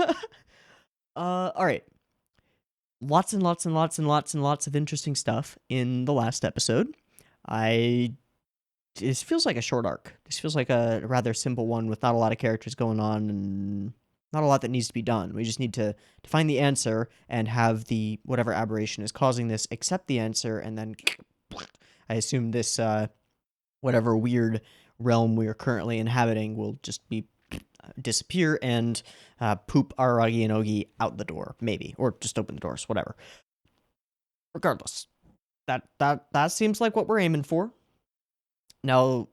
right. Lots and lots and lots and lots and lots of interesting stuff in the last episode. This feels like a short arc. This feels like a rather simple one with not a lot of characters going on and not a lot that needs to be done. We just need to find the answer and have the whatever aberration is causing this accept the answer, and then I assume this whatever weird realm we are currently inhabiting will just be disappear and poop Araragi and Ogi out the door, maybe, or just open the doors, whatever. Regardless, that seems like what we're aiming for. Now,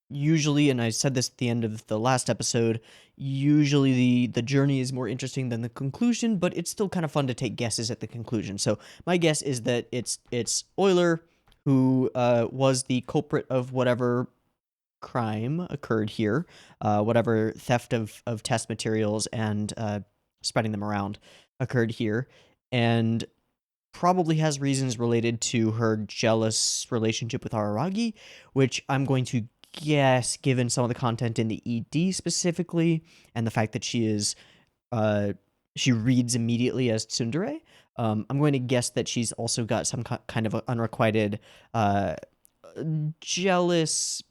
usually, and I said this at the end of the last episode, usually the journey is more interesting than the conclusion, but it's still kind of fun to take guesses at the conclusion. So my guess is that it's Euler who was the culprit of whatever crime occurred here, whatever theft of test materials and spreading them around occurred here, and probably has reasons related to her jealous relationship with Araragi, which I'm going to guess, given some of the content in the ED specifically, and the fact that she reads immediately as tsundere, I'm going to guess that she's also got some kind of unrequited jealous,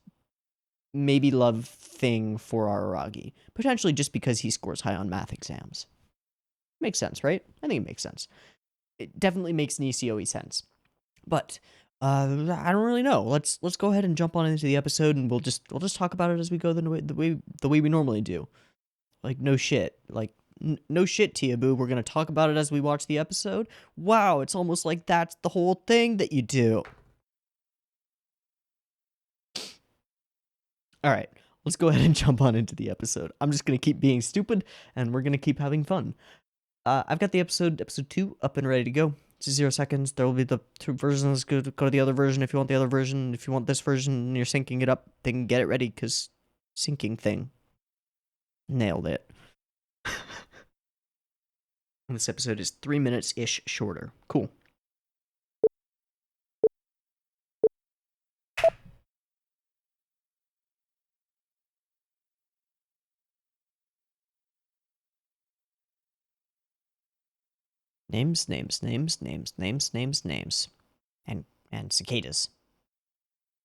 maybe love thing for Araragi, potentially just because he scores high on math exams. Makes sense, right? I think it makes sense. It definitely makes Nisio sense. But I don't really know. Let's go ahead and jump on into the episode, and we'll just talk about it as we go the way we normally do. Like, no shit. Like, No shit, Teeaboo. We're gonna talk about it as we watch the episode. Wow, it's almost like that's the whole thing that you do. All right, let's go ahead and jump on into the episode. I'm just gonna keep being stupid, and we're gonna keep having fun. I've got the episode 2, up and ready to go. It's 0 seconds. There will be the 2 versions. Go to the other version if you want the other version. If you want this version and you're syncing it up, then get it ready, because syncing thing. Nailed it. This episode is 3 minutes-ish shorter. Cool. Names. And cicadas.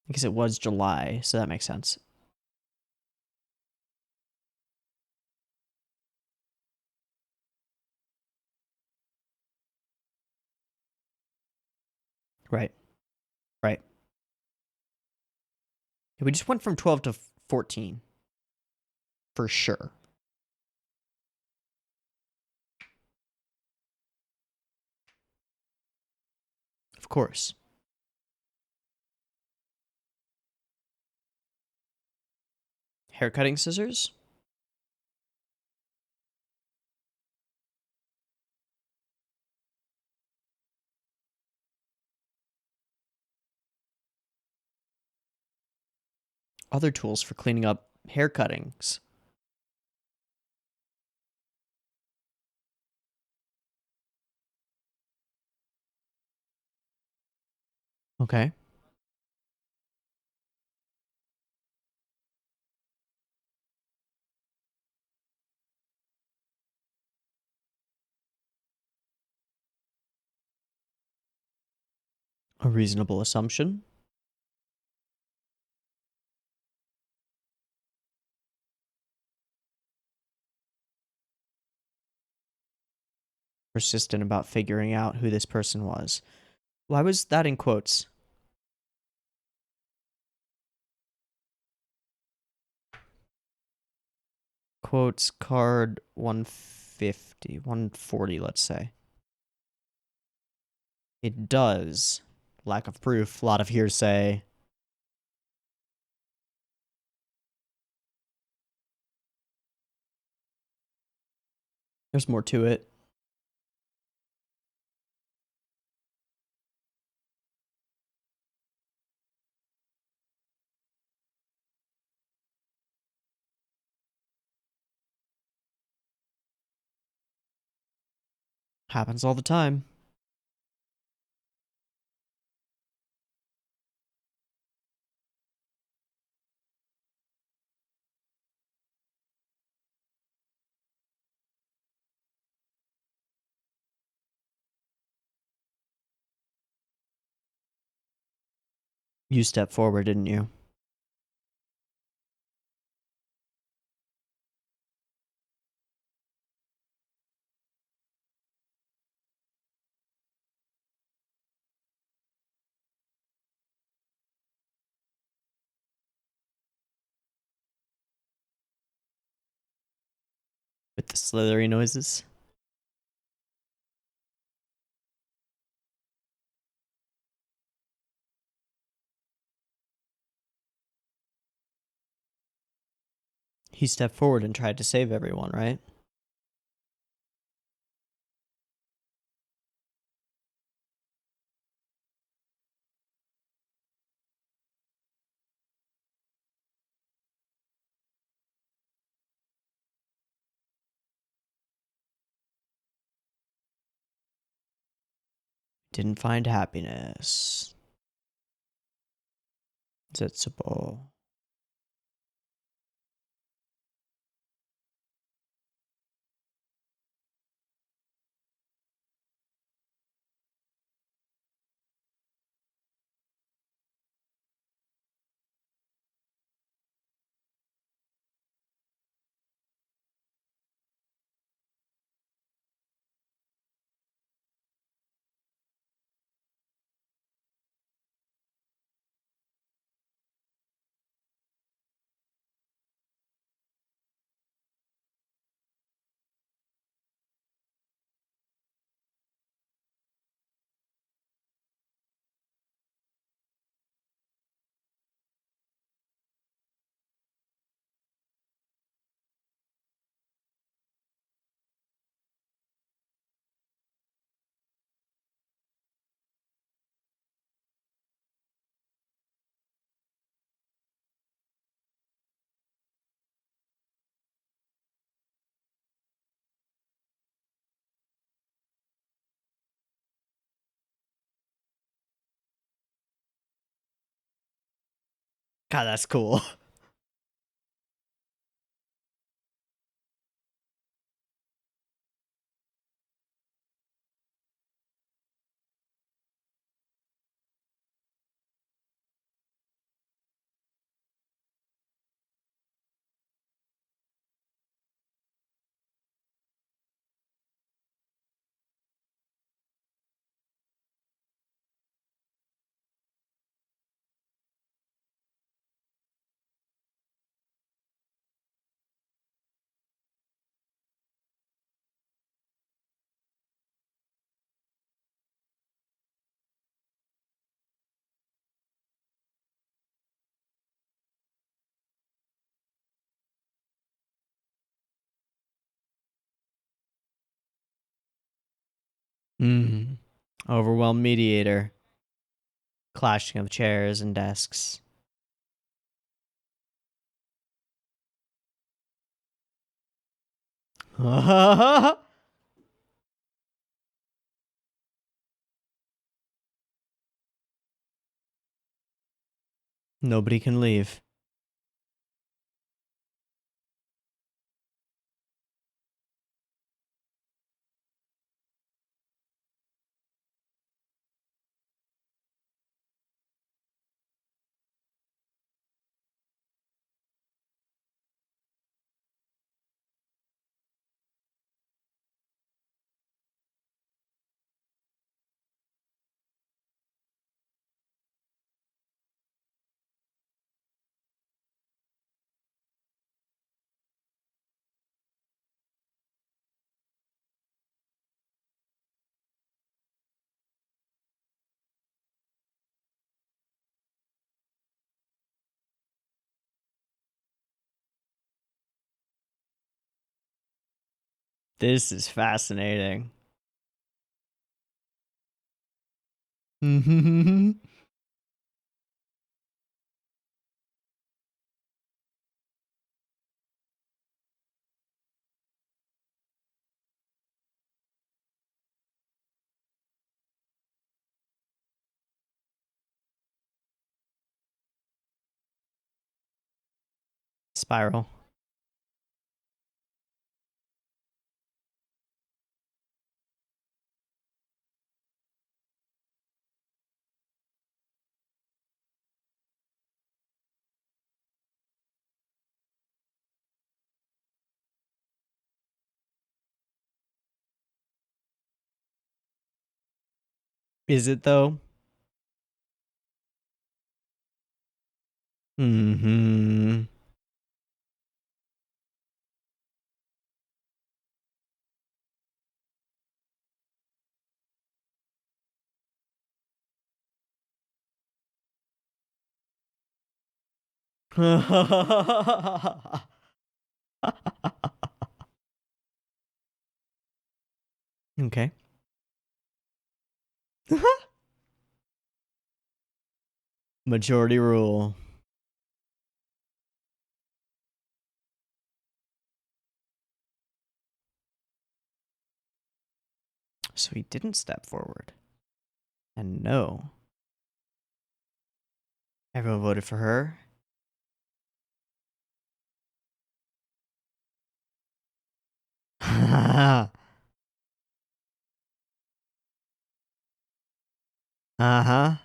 I guess it was July, so that makes sense. Right. We just went from 12 to 14. For sure. Of course. Haircutting scissors? Other tools for cleaning up hair cuttings. Okay. A reasonable assumption. Persistent about figuring out who this person was. Why was that in quotes? Quotes card 150, 140, let's say. It does. Lack of proof, a lot of hearsay. There's more to it. Happens all the time. You stepped forward, didn't you? With the slithery noises. He stepped forward and tried to save everyone, right? Didn't find happiness. Zetsubo. God, that's cool. Mm. Overwhelmed mediator. Clashing of chairs and desks. Nobody can leave. This is fascinating. Spiral. Is it though? Mm-hmm. Okay. Majority rule. So he didn't step forward. And no. Everyone voted for her. Uh-huh.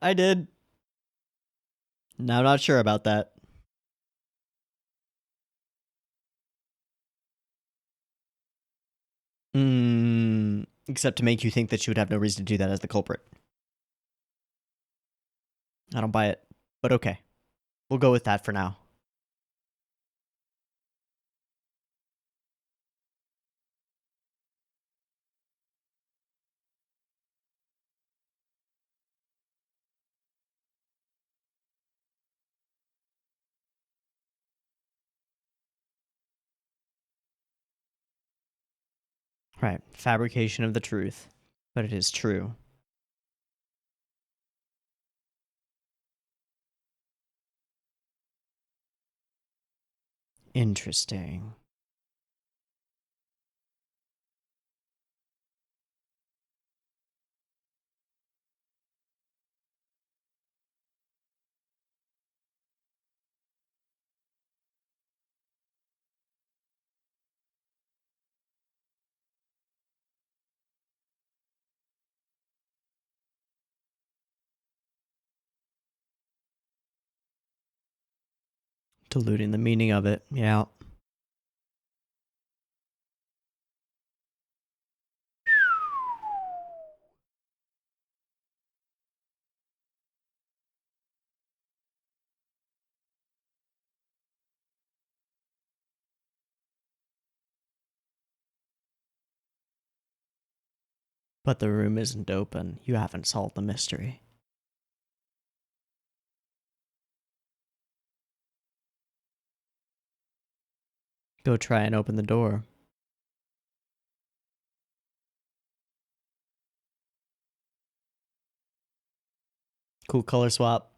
I did. Now, not sure about that. Mm, Except to make you think that she would have no reason to do that as the culprit. I don't buy it, but okay. We'll go with that for now. Right, fabrication of the truth. But it is true. Interesting. Diluting the meaning of it, yeah. But the room isn't open. You haven't solved the mystery. Go try and open the door. Cool color swap.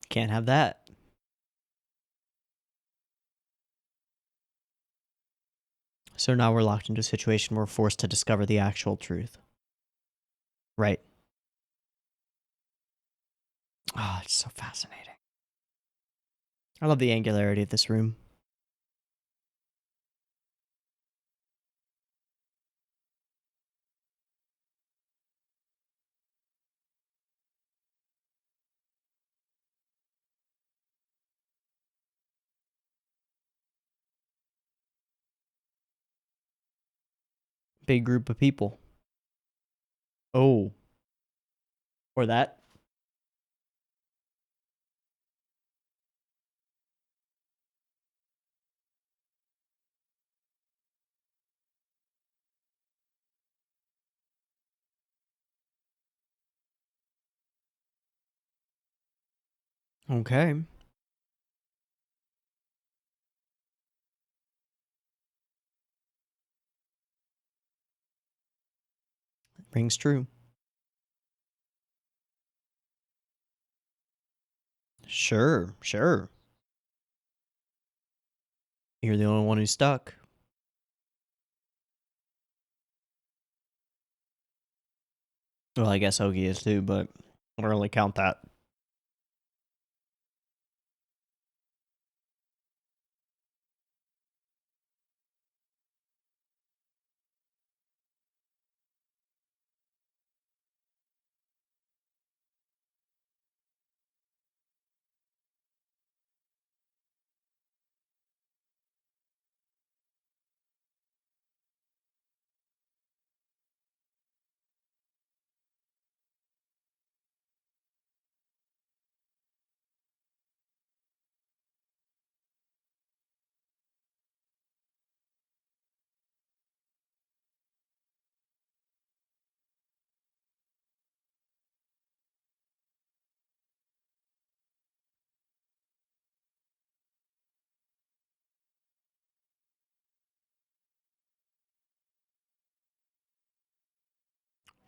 Can't have that. So now we're locked into a situation where we're forced to discover the actual truth. Right. Oh, it's so fascinating. I love the angularity of this room. Big group of people. Oh. Or that. Okay. Rings true. Sure, sure. You're the only one who's stuck. Well, I guess Ogi is too, but I don't really count that.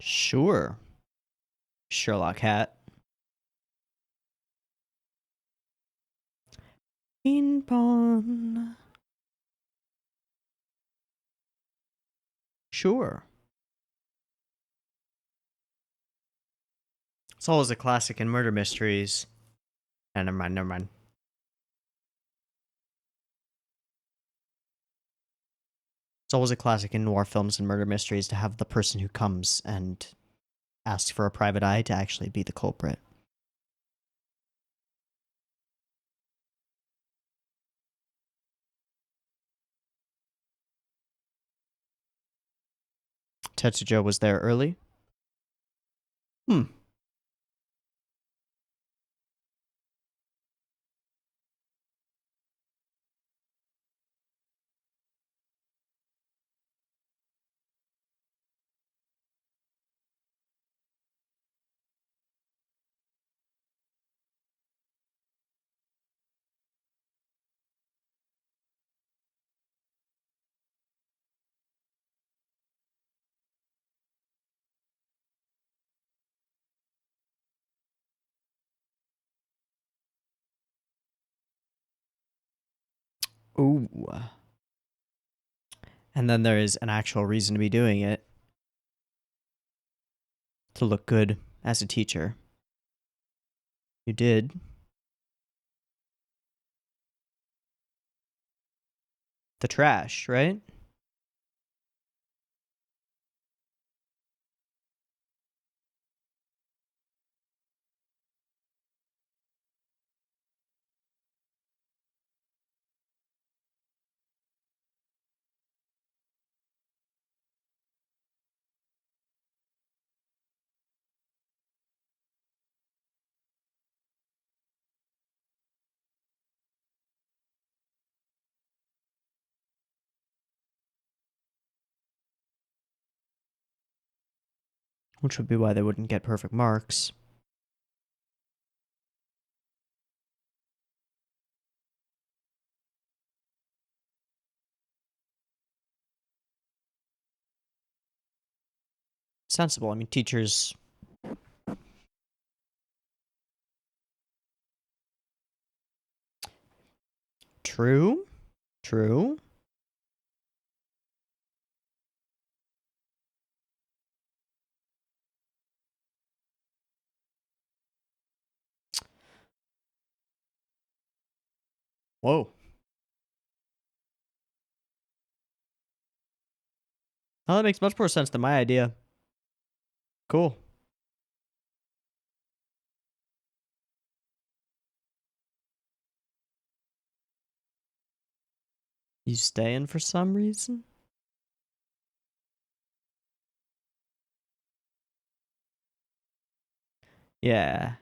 Sure. Sherlock hat. Ping pong. Sure. It's always a classic in murder mysteries. Never mind, never mind. It's always a classic in noir films and murder mysteries to have the person who comes and asks for a private eye to actually be the culprit. Tetsujo was there early. Hmm. Ooh. And then there is an actual reason to be doing it. To look good as a teacher. You did. The trash, right? Which would be why they wouldn't get perfect marks. Sensible. I mean, teachers. True. True. Whoa. Oh, that makes much more sense than my idea. Cool. You staying for some reason? Yeah.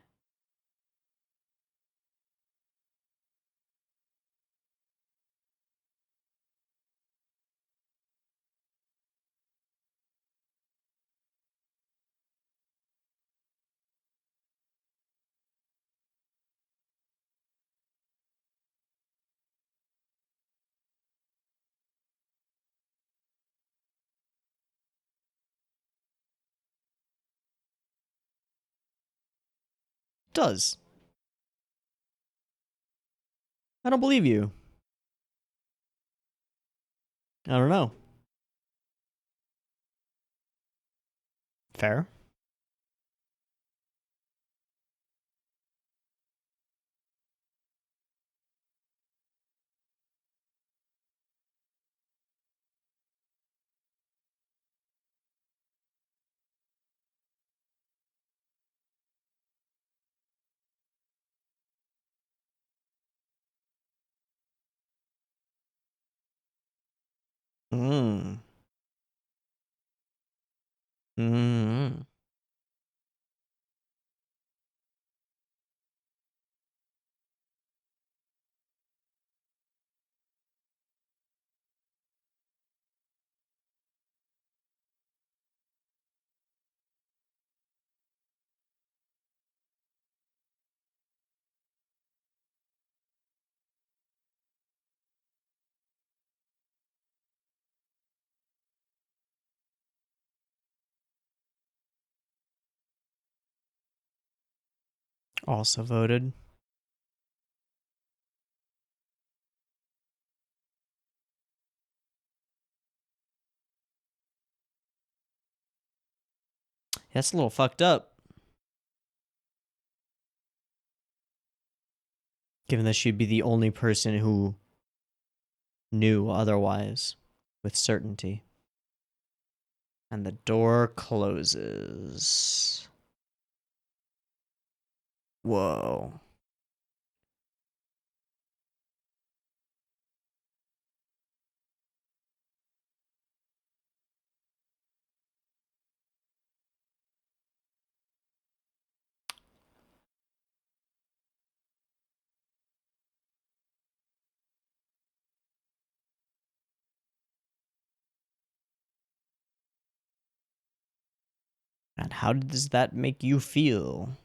Does. I don't believe you. I don't know. Fair. Mm. Mm. Also voted. That's a little fucked up. Given that she'd be the only person who knew otherwise with certainty. And the door closes. Whoa. And how does that make you feel?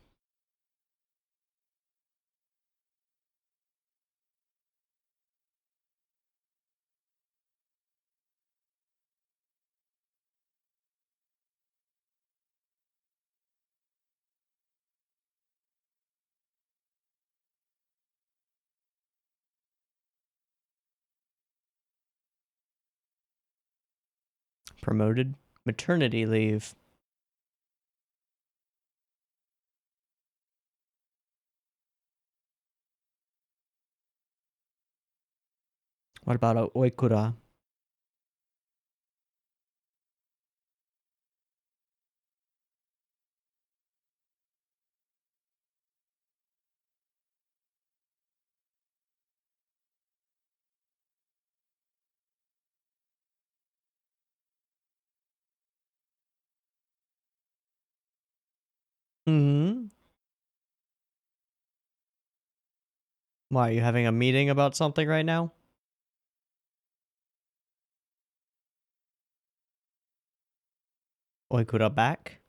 Promoted maternity leave. What about a oikura? Hmm. Why, are you having a meeting about something right now? Oikura back?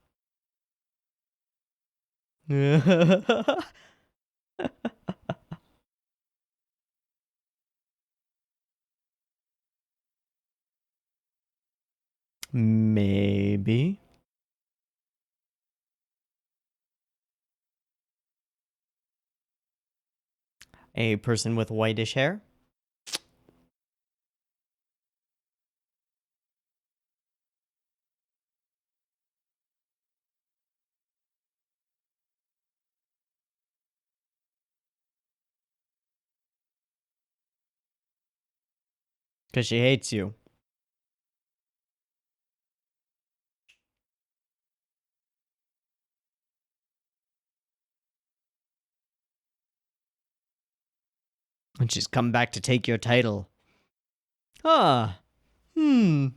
Maybe. A person with whitish hair? Because she hates you. And she's come back to take your title. Huh. Hmm.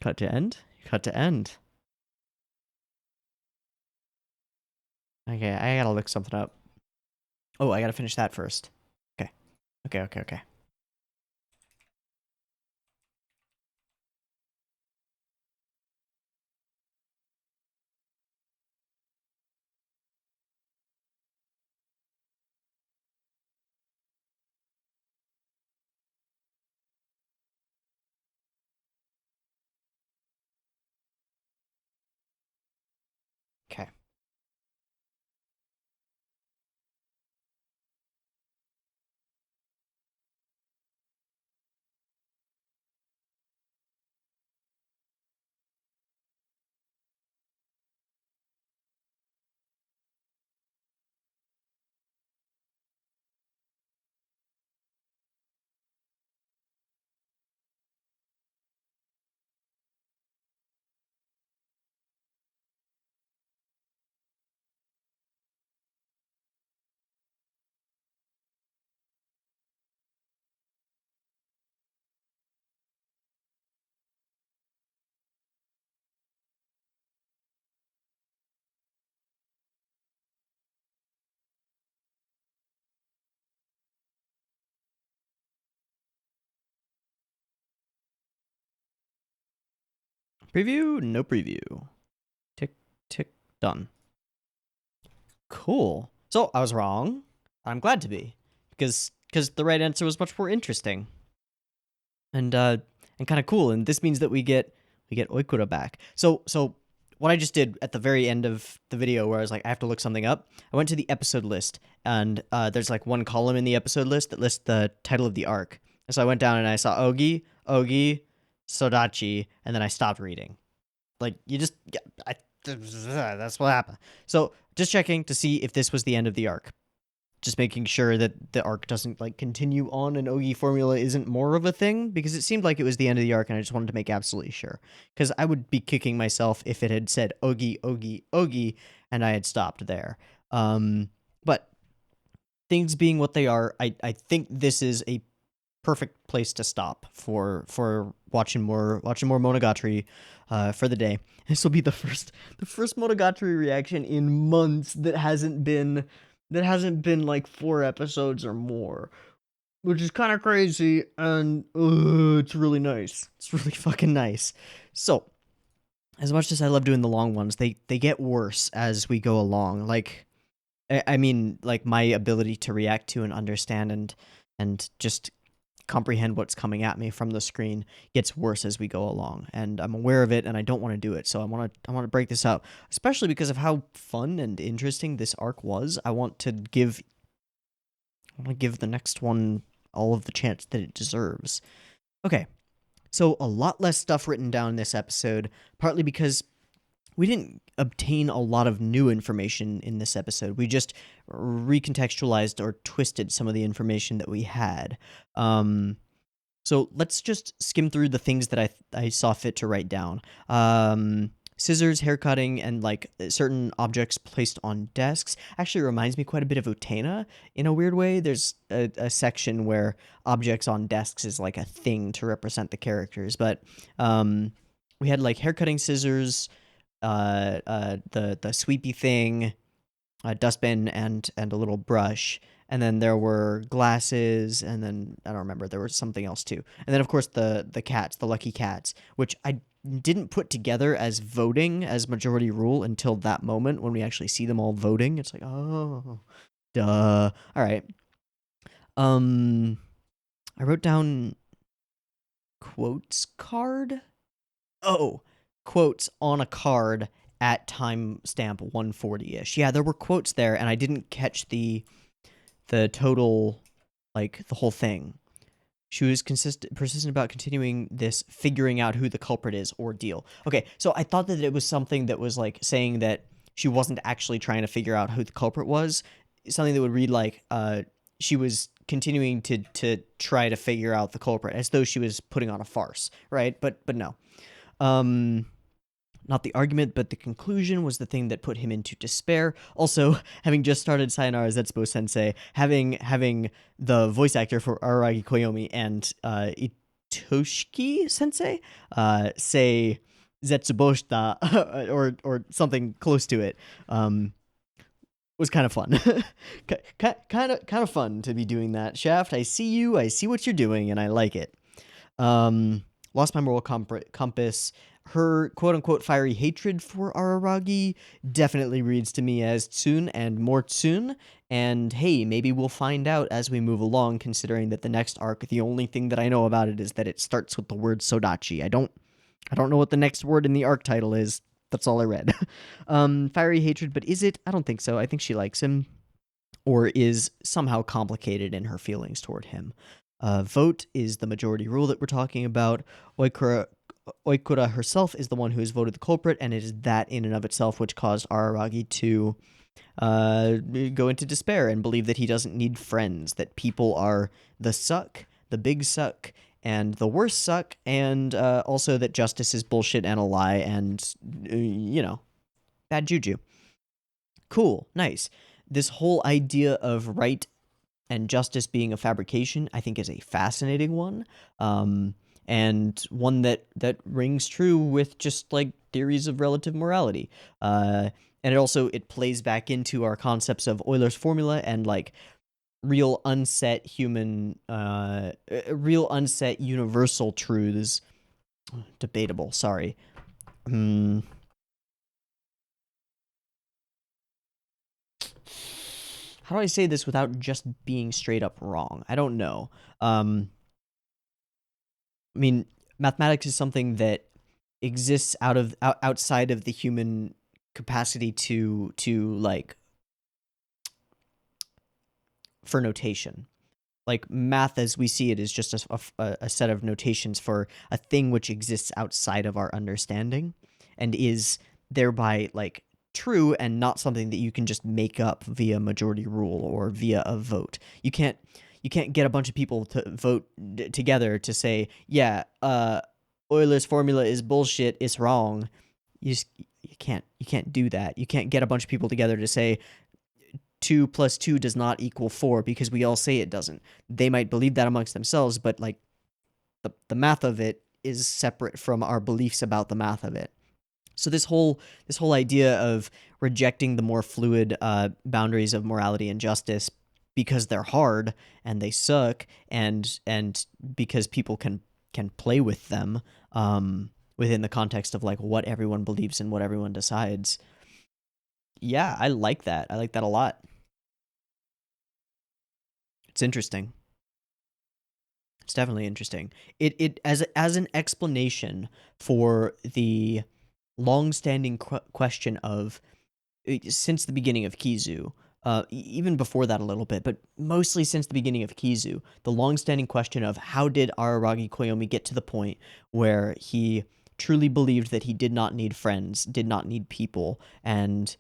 Cut to end? Cut to end. Okay, I gotta look something up. Oh, I gotta finish that first. Okay. Okay. Okay. Preview? No preview. Tick, tick, done. Cool. So I was wrong. I'm glad to be. Because the right answer was much more interesting. And kind of cool. And this means that we get Oikura back. So what I just did at the very end of the video where I was like, I have to look something up, I went to the episode list, and there's like one column in the episode list that lists the title of the arc. And so I went down and I saw Ogi, Sodachi, and then I stopped reading. Like, you just, that's what happened. So just checking to see if this was the end of the arc. Just making sure that the arc doesn't like continue on and Ogi formula isn't more of a thing, because it seemed like it was the end of the arc and I just wanted to make absolutely sure. Because I would be kicking myself if it had said Ogi and I had stopped there. But things being what they are, I think this is a perfect place to stop for watching more Monogatari for the day. This will be the first Monogatari reaction in months that hasn't been like 4 episodes or more. which is kind of crazy, and it's really nice. It's really fucking nice. So, as much as I love doing the long ones, they get worse as we go along. Like, I mean, like my ability to react to and understand and just comprehend what's coming at me from the screen gets worse as we go along, and I'm aware of it, and I don't want to do it. So I want to break this up, especially because of how fun and interesting this arc was. I want to give the next one all of the chance that it deserves. Okay, so a lot less stuff written down in this episode, partly because we didn't obtain a lot of new information in this episode. We just recontextualized or twisted some of the information that we had. So let's just skim through the things that I saw fit to write down. Scissors, haircutting, and like certain objects placed on desks actually reminds me quite a bit of Utena in a weird way. There's a section where objects on desks is like a thing to represent the characters, but we had like haircutting scissors, the sweepy thing, a dustbin, and a little brush. And then there were glasses, and then I don't remember, there was something else too. And then of course the cats, the lucky cats, which I didn't put together as voting as majority rule until that moment when we actually see them all voting. It's like, oh, duh. All right. I wrote down quotes card. Oh, quotes on a card at timestamp 140-ish. Yeah, there were quotes there, and I didn't catch the total, like, the whole thing. She was persistent about continuing this figuring out who the culprit is ordeal. Okay, so I thought that it was something that was, like, saying that she wasn't actually trying to figure out who the culprit was. Something that would read like, she was continuing to try to figure out the culprit, as though she was putting on a farce, right? But no. Not the argument, but the conclusion was the thing that put him into despair. Also, having just started Sayonara Zetsubo Sensei, having the voice actor for Araragi Koyomi and Itoshiki Sensei say Zetsuboshita or something close to it was kind of fun. kind of fun to be doing that. Shaft, I see you, I see what you're doing, and I like it. Lost my moral compass. Her quote-unquote fiery hatred for Araragi definitely reads to me as Tsun and more Tsun, and hey, maybe we'll find out as we move along, considering that the next arc, the only thing that I know about it is that it starts with the word Sodachi. I don't know what the next word in the arc title is. That's all I read. Fiery hatred, but is it? I don't think so. I think she likes him, or is somehow complicated in her feelings toward him. Vote is the majority rule that we're talking about. Oikura herself is the one who has voted the culprit, and it is that in and of itself which caused Araragi to go into despair and believe that he doesn't need friends, that people are the suck, the big suck, and the worst suck, and also that justice is bullshit and a lie and, bad juju. Cool, nice. This whole idea of right and justice being a fabrication, I think, is a fascinating one. And one that rings true with just like theories of relative morality. And it plays back into our concepts of Euler's formula and like real unset universal truths. Debatable, sorry. How do I say this without just being straight up wrong? I don't know. I mean, mathematics is something that exists outside of the human capacity to like for notation. Like math as we see it is just a set of notations for a thing which exists outside of our understanding and is thereby like true and not something that you can just make up via majority rule or via a vote. You can't get a bunch of people to vote together to say, yeah, Euler's formula is bullshit, it's wrong. You can't do that. You can't get a bunch of people together to say 2 plus 2 does not equal 4 because we all say it doesn't. They might believe that amongst themselves, but like the math of it is separate from our beliefs about the math of it. So this whole idea of rejecting the more fluid boundaries of morality and justice because they're hard and they suck, and because people can play with them within the context of like what everyone believes and what everyone decides. Yeah, I like that. I like that a lot. It's interesting. It's definitely interesting. It as an explanation for the long-standing question of since the beginning of Kizu, even before that a little bit, but mostly since the beginning of Kizu, the long-standing question of how did Araragi Koyomi get to the point where he truly believed that he did not need friends, did not need people, and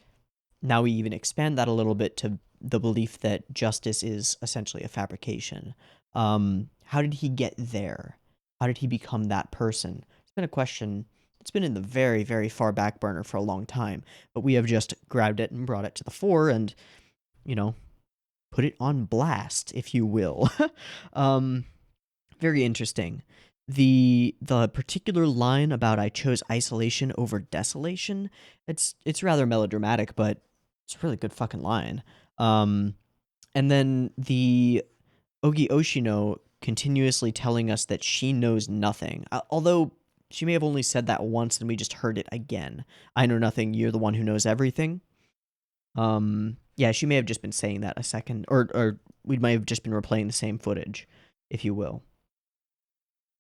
now we even expand that a little bit to the belief that justice is essentially a fabrication. How did he get there? How did he become that person? It's been a question. It's been in the very, very far back burner for a long time, but we have just grabbed it and brought it to the fore and, you know, put it on blast, if you will. Very interesting. The particular line about I chose isolation over desolation, it's rather melodramatic, but it's a really good fucking line. And then the Ogi Oshino continuously telling us that she knows nothing. Although she may have only said that once and we just heard it again. I know nothing, you're the one who knows everything. Yeah, she may have just been saying that a second, or we might have just been replaying the same footage, if you will.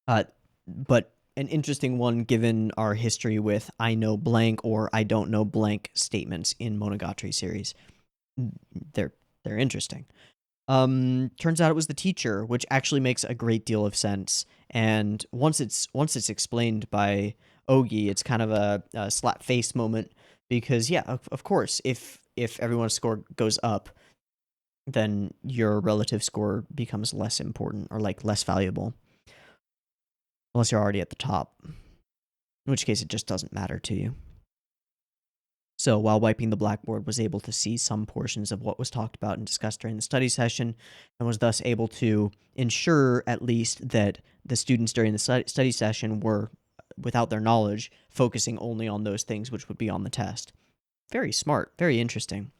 But an interesting one given our history with I know blank or I don't know blank statements in Monogatari series. They're interesting. Turns out it was the teacher, which actually makes a great deal of sense. And once it's explained by Ogi, it's kind of a slap face moment because yeah, of course, if everyone's score goes up, then your relative score becomes less important or like less valuable. Unless you're already at the top, in which case it just doesn't matter to you. So while wiping the blackboard, was able to see some portions of what was talked about and discussed during the study session, and was thus able to ensure at least that the students during the study session were, without their knowledge, focusing only on those things which would be on the test. Very smart, very interesting.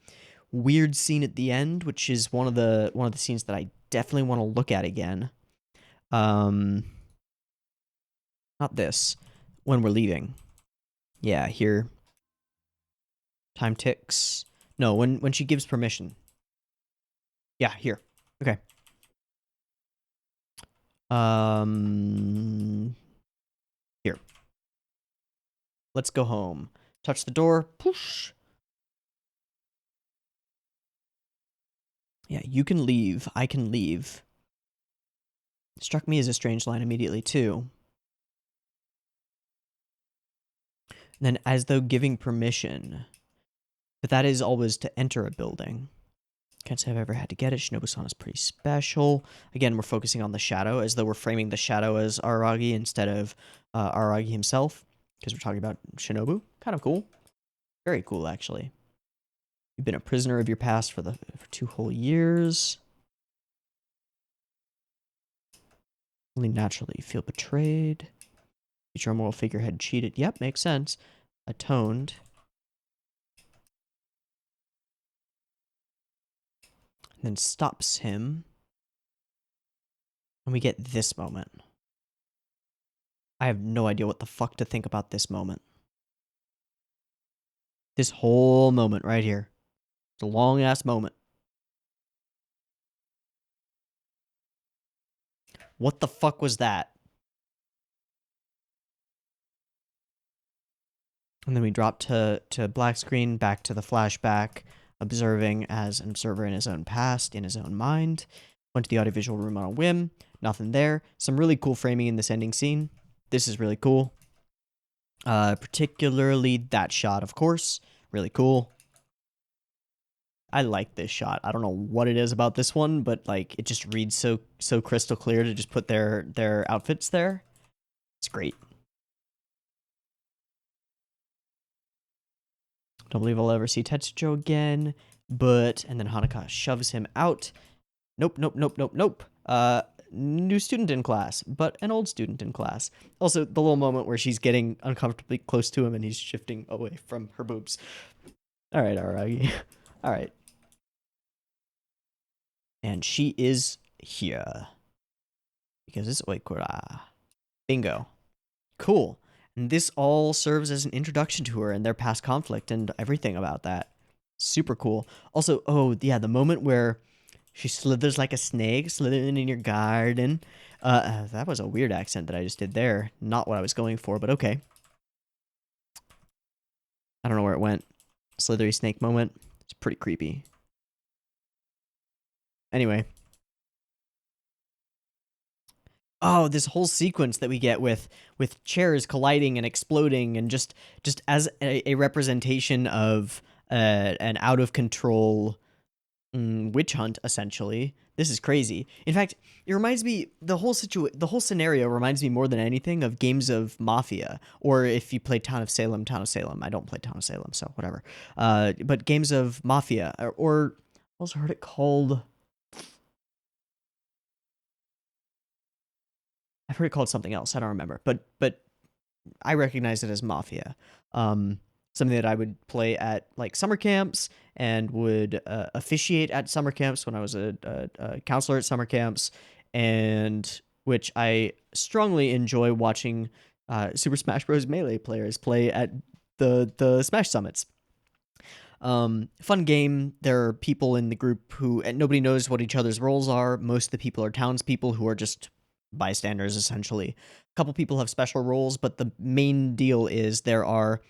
Weird scene at the end, which is one of the scenes that I definitely want to look at again. Not this. When we're leaving. Yeah, here. Time ticks. No, when she gives permission. Yeah, here. Okay. Here. Let's go home. Touch the door. Push. Yeah, you can leave. I can leave. Struck me as a strange line immediately, too. And then, as though giving permission. But that is always to enter a building. Can't say I've ever had to get it. Shinobu-san is pretty special. Again, we're focusing on the shadow, as though we're framing the shadow as Araragi instead of Araragi himself. Because we're talking about Shinobu. Kind of cool. Very cool, actually. You've been a prisoner of your past for 2 whole years. Only naturally you feel betrayed. Future moral figurehead cheated. Yep, makes sense. Atoned. And then stops him. And we get this moment. I have no idea what the fuck to think about this moment. This whole moment right here. It's a long-ass moment. What the fuck was that? And then we drop to black screen, back to the flashback, observing as an observer in his own past, in his own mind. Went to the audiovisual room on a whim. Nothing there. Some really cool framing in this ending scene. This is really cool. Particularly that shot, of course. Really cool. I like this shot. I don't know what it is about this one, but like it just reads so crystal clear to just put their outfits there. It's great. Don't believe I'll ever see Tetsujo again, but and then Hanaka shoves him out. Nope. New student in class, but an old student in class. Also, the little moment where she's getting uncomfortably close to him and he's shifting away from her boobs. All right, Aragi. All right. And she is here. Because it's Oikura. Bingo. Cool. And this all serves as an introduction to her and their past conflict and everything about that. Super cool. Also, oh, yeah, the moment where she slithers like a snake, slithering in your garden. That was a weird accent that I just did there. Not what I was going for, but okay. I don't know where it went. Slithery snake moment. It's pretty creepy. Anyway. Oh, this whole sequence that we get with chairs colliding and exploding, and just as a representation of an out of control witch hunt, essentially. This is crazy. In fact, it reminds me, the whole scenario reminds me more than anything of games of Mafia, or if you play Town of Salem. I don't play Town of Salem, so whatever. But games of Mafia, or I also heard it called. I've heard it called something else. I don't remember, but I recognize it as Mafia. Something that I would play at like summer camps and would officiate at summer camps when I was a counselor at summer camps, and which I strongly enjoy watching Super Smash Bros. Melee players play at the Smash Summits. Fun game. There are people in the group who, and nobody knows what each other's roles are. Most of the people are townspeople who are just bystanders, essentially. A couple people have special roles, but the main deal is there are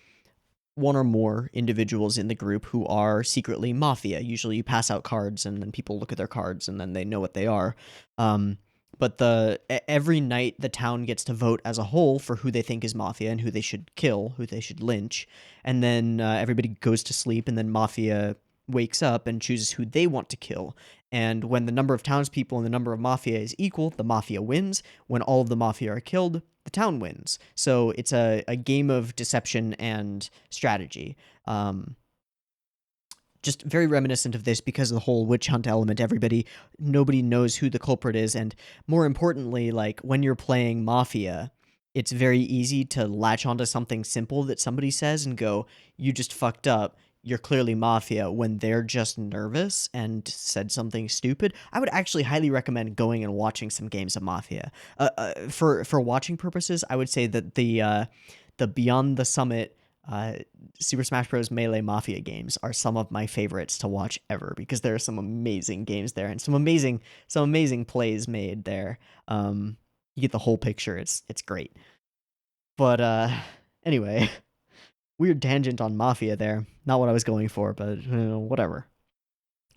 one or more individuals in the group who are secretly Mafia. Usually you pass out cards and then people look at their cards and then they know what they are. But every night the town gets to vote as a whole for who they think is Mafia and who they should kill, who they should lynch. And then everybody goes to sleep, and then Mafia wakes up and chooses who they want to kill. And when the number of townspeople and the number of Mafia is equal, the Mafia wins. When all of the Mafia are killed, the town wins. So it's a game of deception and strategy. Just very reminiscent of this because of the whole witch hunt element. Nobody knows who the culprit is. And more importantly, like when you're playing Mafia, it's very easy to latch onto something simple that somebody says and go, you just fucked up. You're clearly Mafia, when they're just nervous and said something stupid. I would actually highly recommend going and watching some games of Mafia. For watching purposes, I would say that the Beyond the Summit Super Smash Bros. Melee Mafia games are some of my favorites to watch ever, because there are some amazing games there and some amazing plays made there. You get the whole picture. It's great. But anyway. Weird tangent on Mafia there. Not what I was going for, but whatever.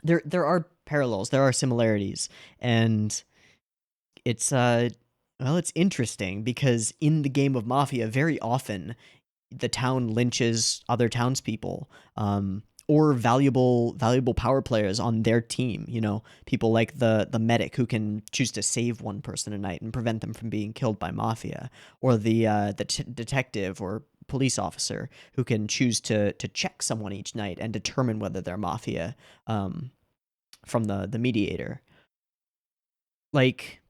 There are parallels, there are similarities, and it's it's interesting because in the game of Mafia, very often the town lynches other townspeople, or valuable power players on their team. You know, people like the medic who can choose to save one person a night and prevent them from being killed by Mafia, or the detective or police officer who can choose to check someone each night and determine whether they're Mafia, from the mediator. Like,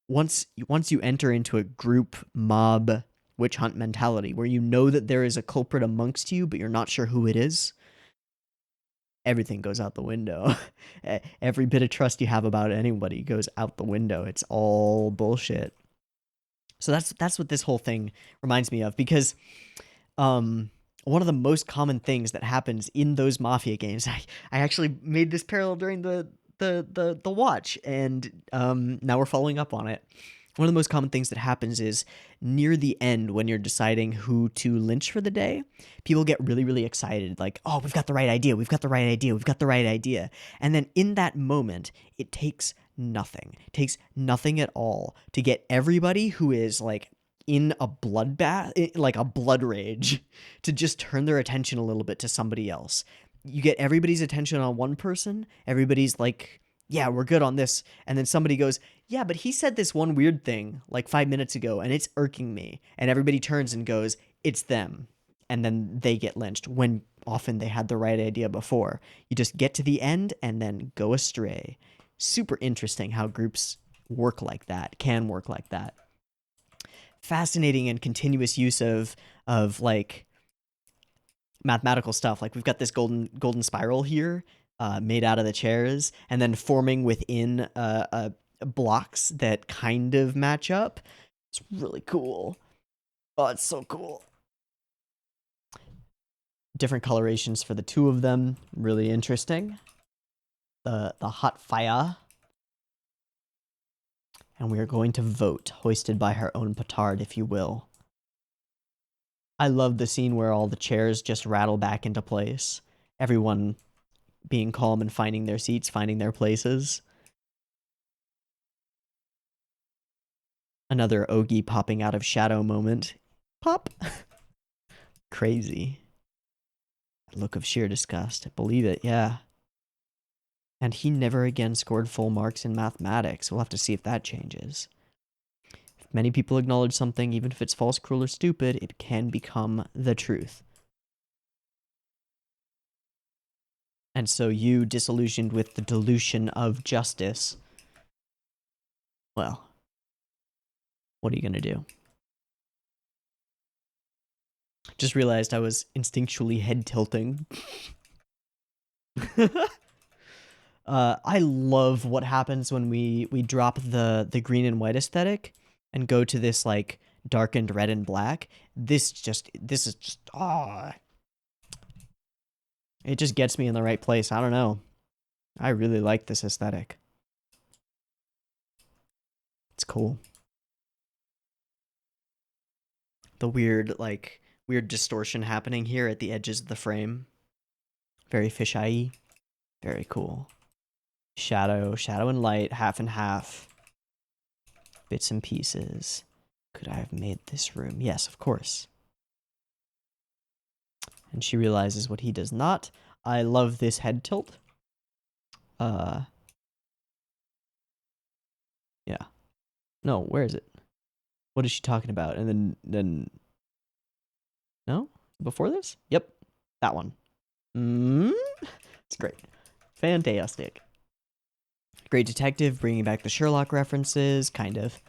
once you enter into a group mob witch hunt mentality where you know that there is a culprit amongst you, but you're not sure who it is, everything goes out the window. Every bit of trust you have about anybody goes out the window. It's all bullshit. So that's what this whole thing reminds me of, because one of the most common things that happens in those Mafia games, I actually made this parallel during the watch, and now we're following up on it. One of the most common things that happens is near the end, when you're deciding who to lynch for the day, people get really, really excited. Like, oh, we've got the right idea. We've got the right idea. We've got the right idea. And then in that moment, it takes nothing. It takes nothing at all to get everybody who is like in a bloodbath, like a blood rage, to just turn their attention a little bit to somebody else. You get everybody's attention on one person. Everybody's like, yeah, we're good on this. And then somebody goes, yeah, but he said this one weird thing like 5 minutes ago and it's irking me. And everybody turns and goes, it's them. And then they get lynched when often they had the right idea before. You just get to the end and then go astray. Super interesting how groups work like that, can work like that. Fascinating and continuous use of like mathematical stuff. Like we've got this golden spiral here. made out of the chairs, and then forming within blocks that kind of match up. It's really cool. Oh, it's so cool. Different colorations for the two of them. Really interesting. The hot fire. And we are going to vote, hoisted by her own petard, if you will. I love the scene where all the chairs just rattle back into place. Everyone being calm and finding their seats, finding their places. Another Ogi popping out of shadow moment. Pop! Crazy. A look of sheer disgust. Believe it, yeah. And he never again scored full marks in mathematics. We'll have to see if that changes. If many people acknowledge something, even if it's false, cruel, or stupid, it can become the truth. And so you, disillusioned with the dilution of justice, well, what are you going to do? Just realized I was instinctually head tilting. I love what happens when we drop the green and white aesthetic and go to this like darkened red and black. This is just it just gets me in the right place. I don't know. I really like this aesthetic. It's cool. The weird distortion happening here at the edges of the frame. Very fisheye. Very cool. Shadow and light, half and half. Bits and pieces. Could I have made this room? Yes, of course. And she realizes what he does not. I love this head tilt. Yeah. No, where is it? What is she talking about? And then no? Before this? Yep. That one. It's great. Fantastic. Great detective, bringing back the Sherlock references, kind of.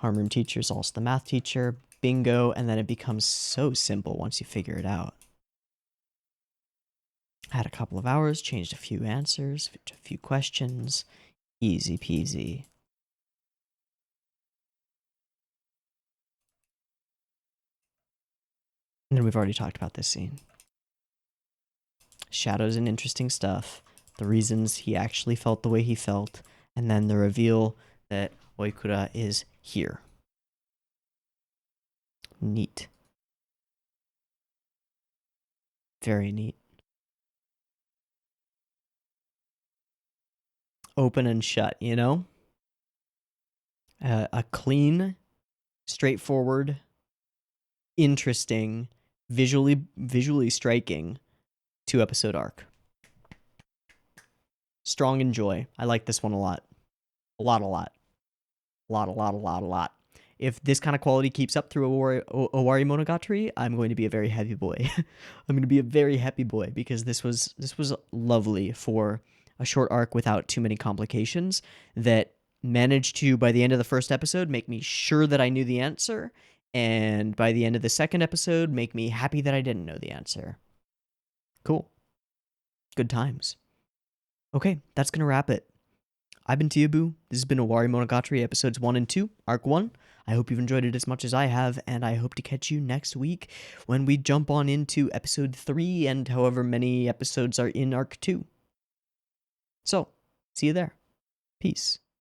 Homeroom teacher's also the math teacher. Bingo, and then it becomes so simple once you figure it out. Had a couple of hours, changed a few answers, a few questions. Easy peasy. And then we've already talked about this scene. Shadows and interesting stuff. The reasons he actually felt the way he felt. And then the reveal that Oikura is here. Neat. Very neat. Open and shut, you know? A clean, straightforward, interesting, visually striking 2-episode arc. Strong enjoy. I like this one a lot. A lot. If this kind of quality keeps up through Owarimonogatari, I'm going to be a very happy boy. I'm going to be a very happy boy because this was lovely for a short arc without too many complications that managed to, by the end of the first episode, make me sure that I knew the answer, and by the end of the second episode, make me happy that I didn't know the answer. Cool. Good times. Okay, that's going to wrap it. I've been Teeaboo. This has been Owarimonogatari episodes 1 and 2, arc 1. I hope you've enjoyed it as much as I have, and I hope to catch you next week when we jump on into episode 3 and however many episodes are in arc 2. So, see you there. Peace.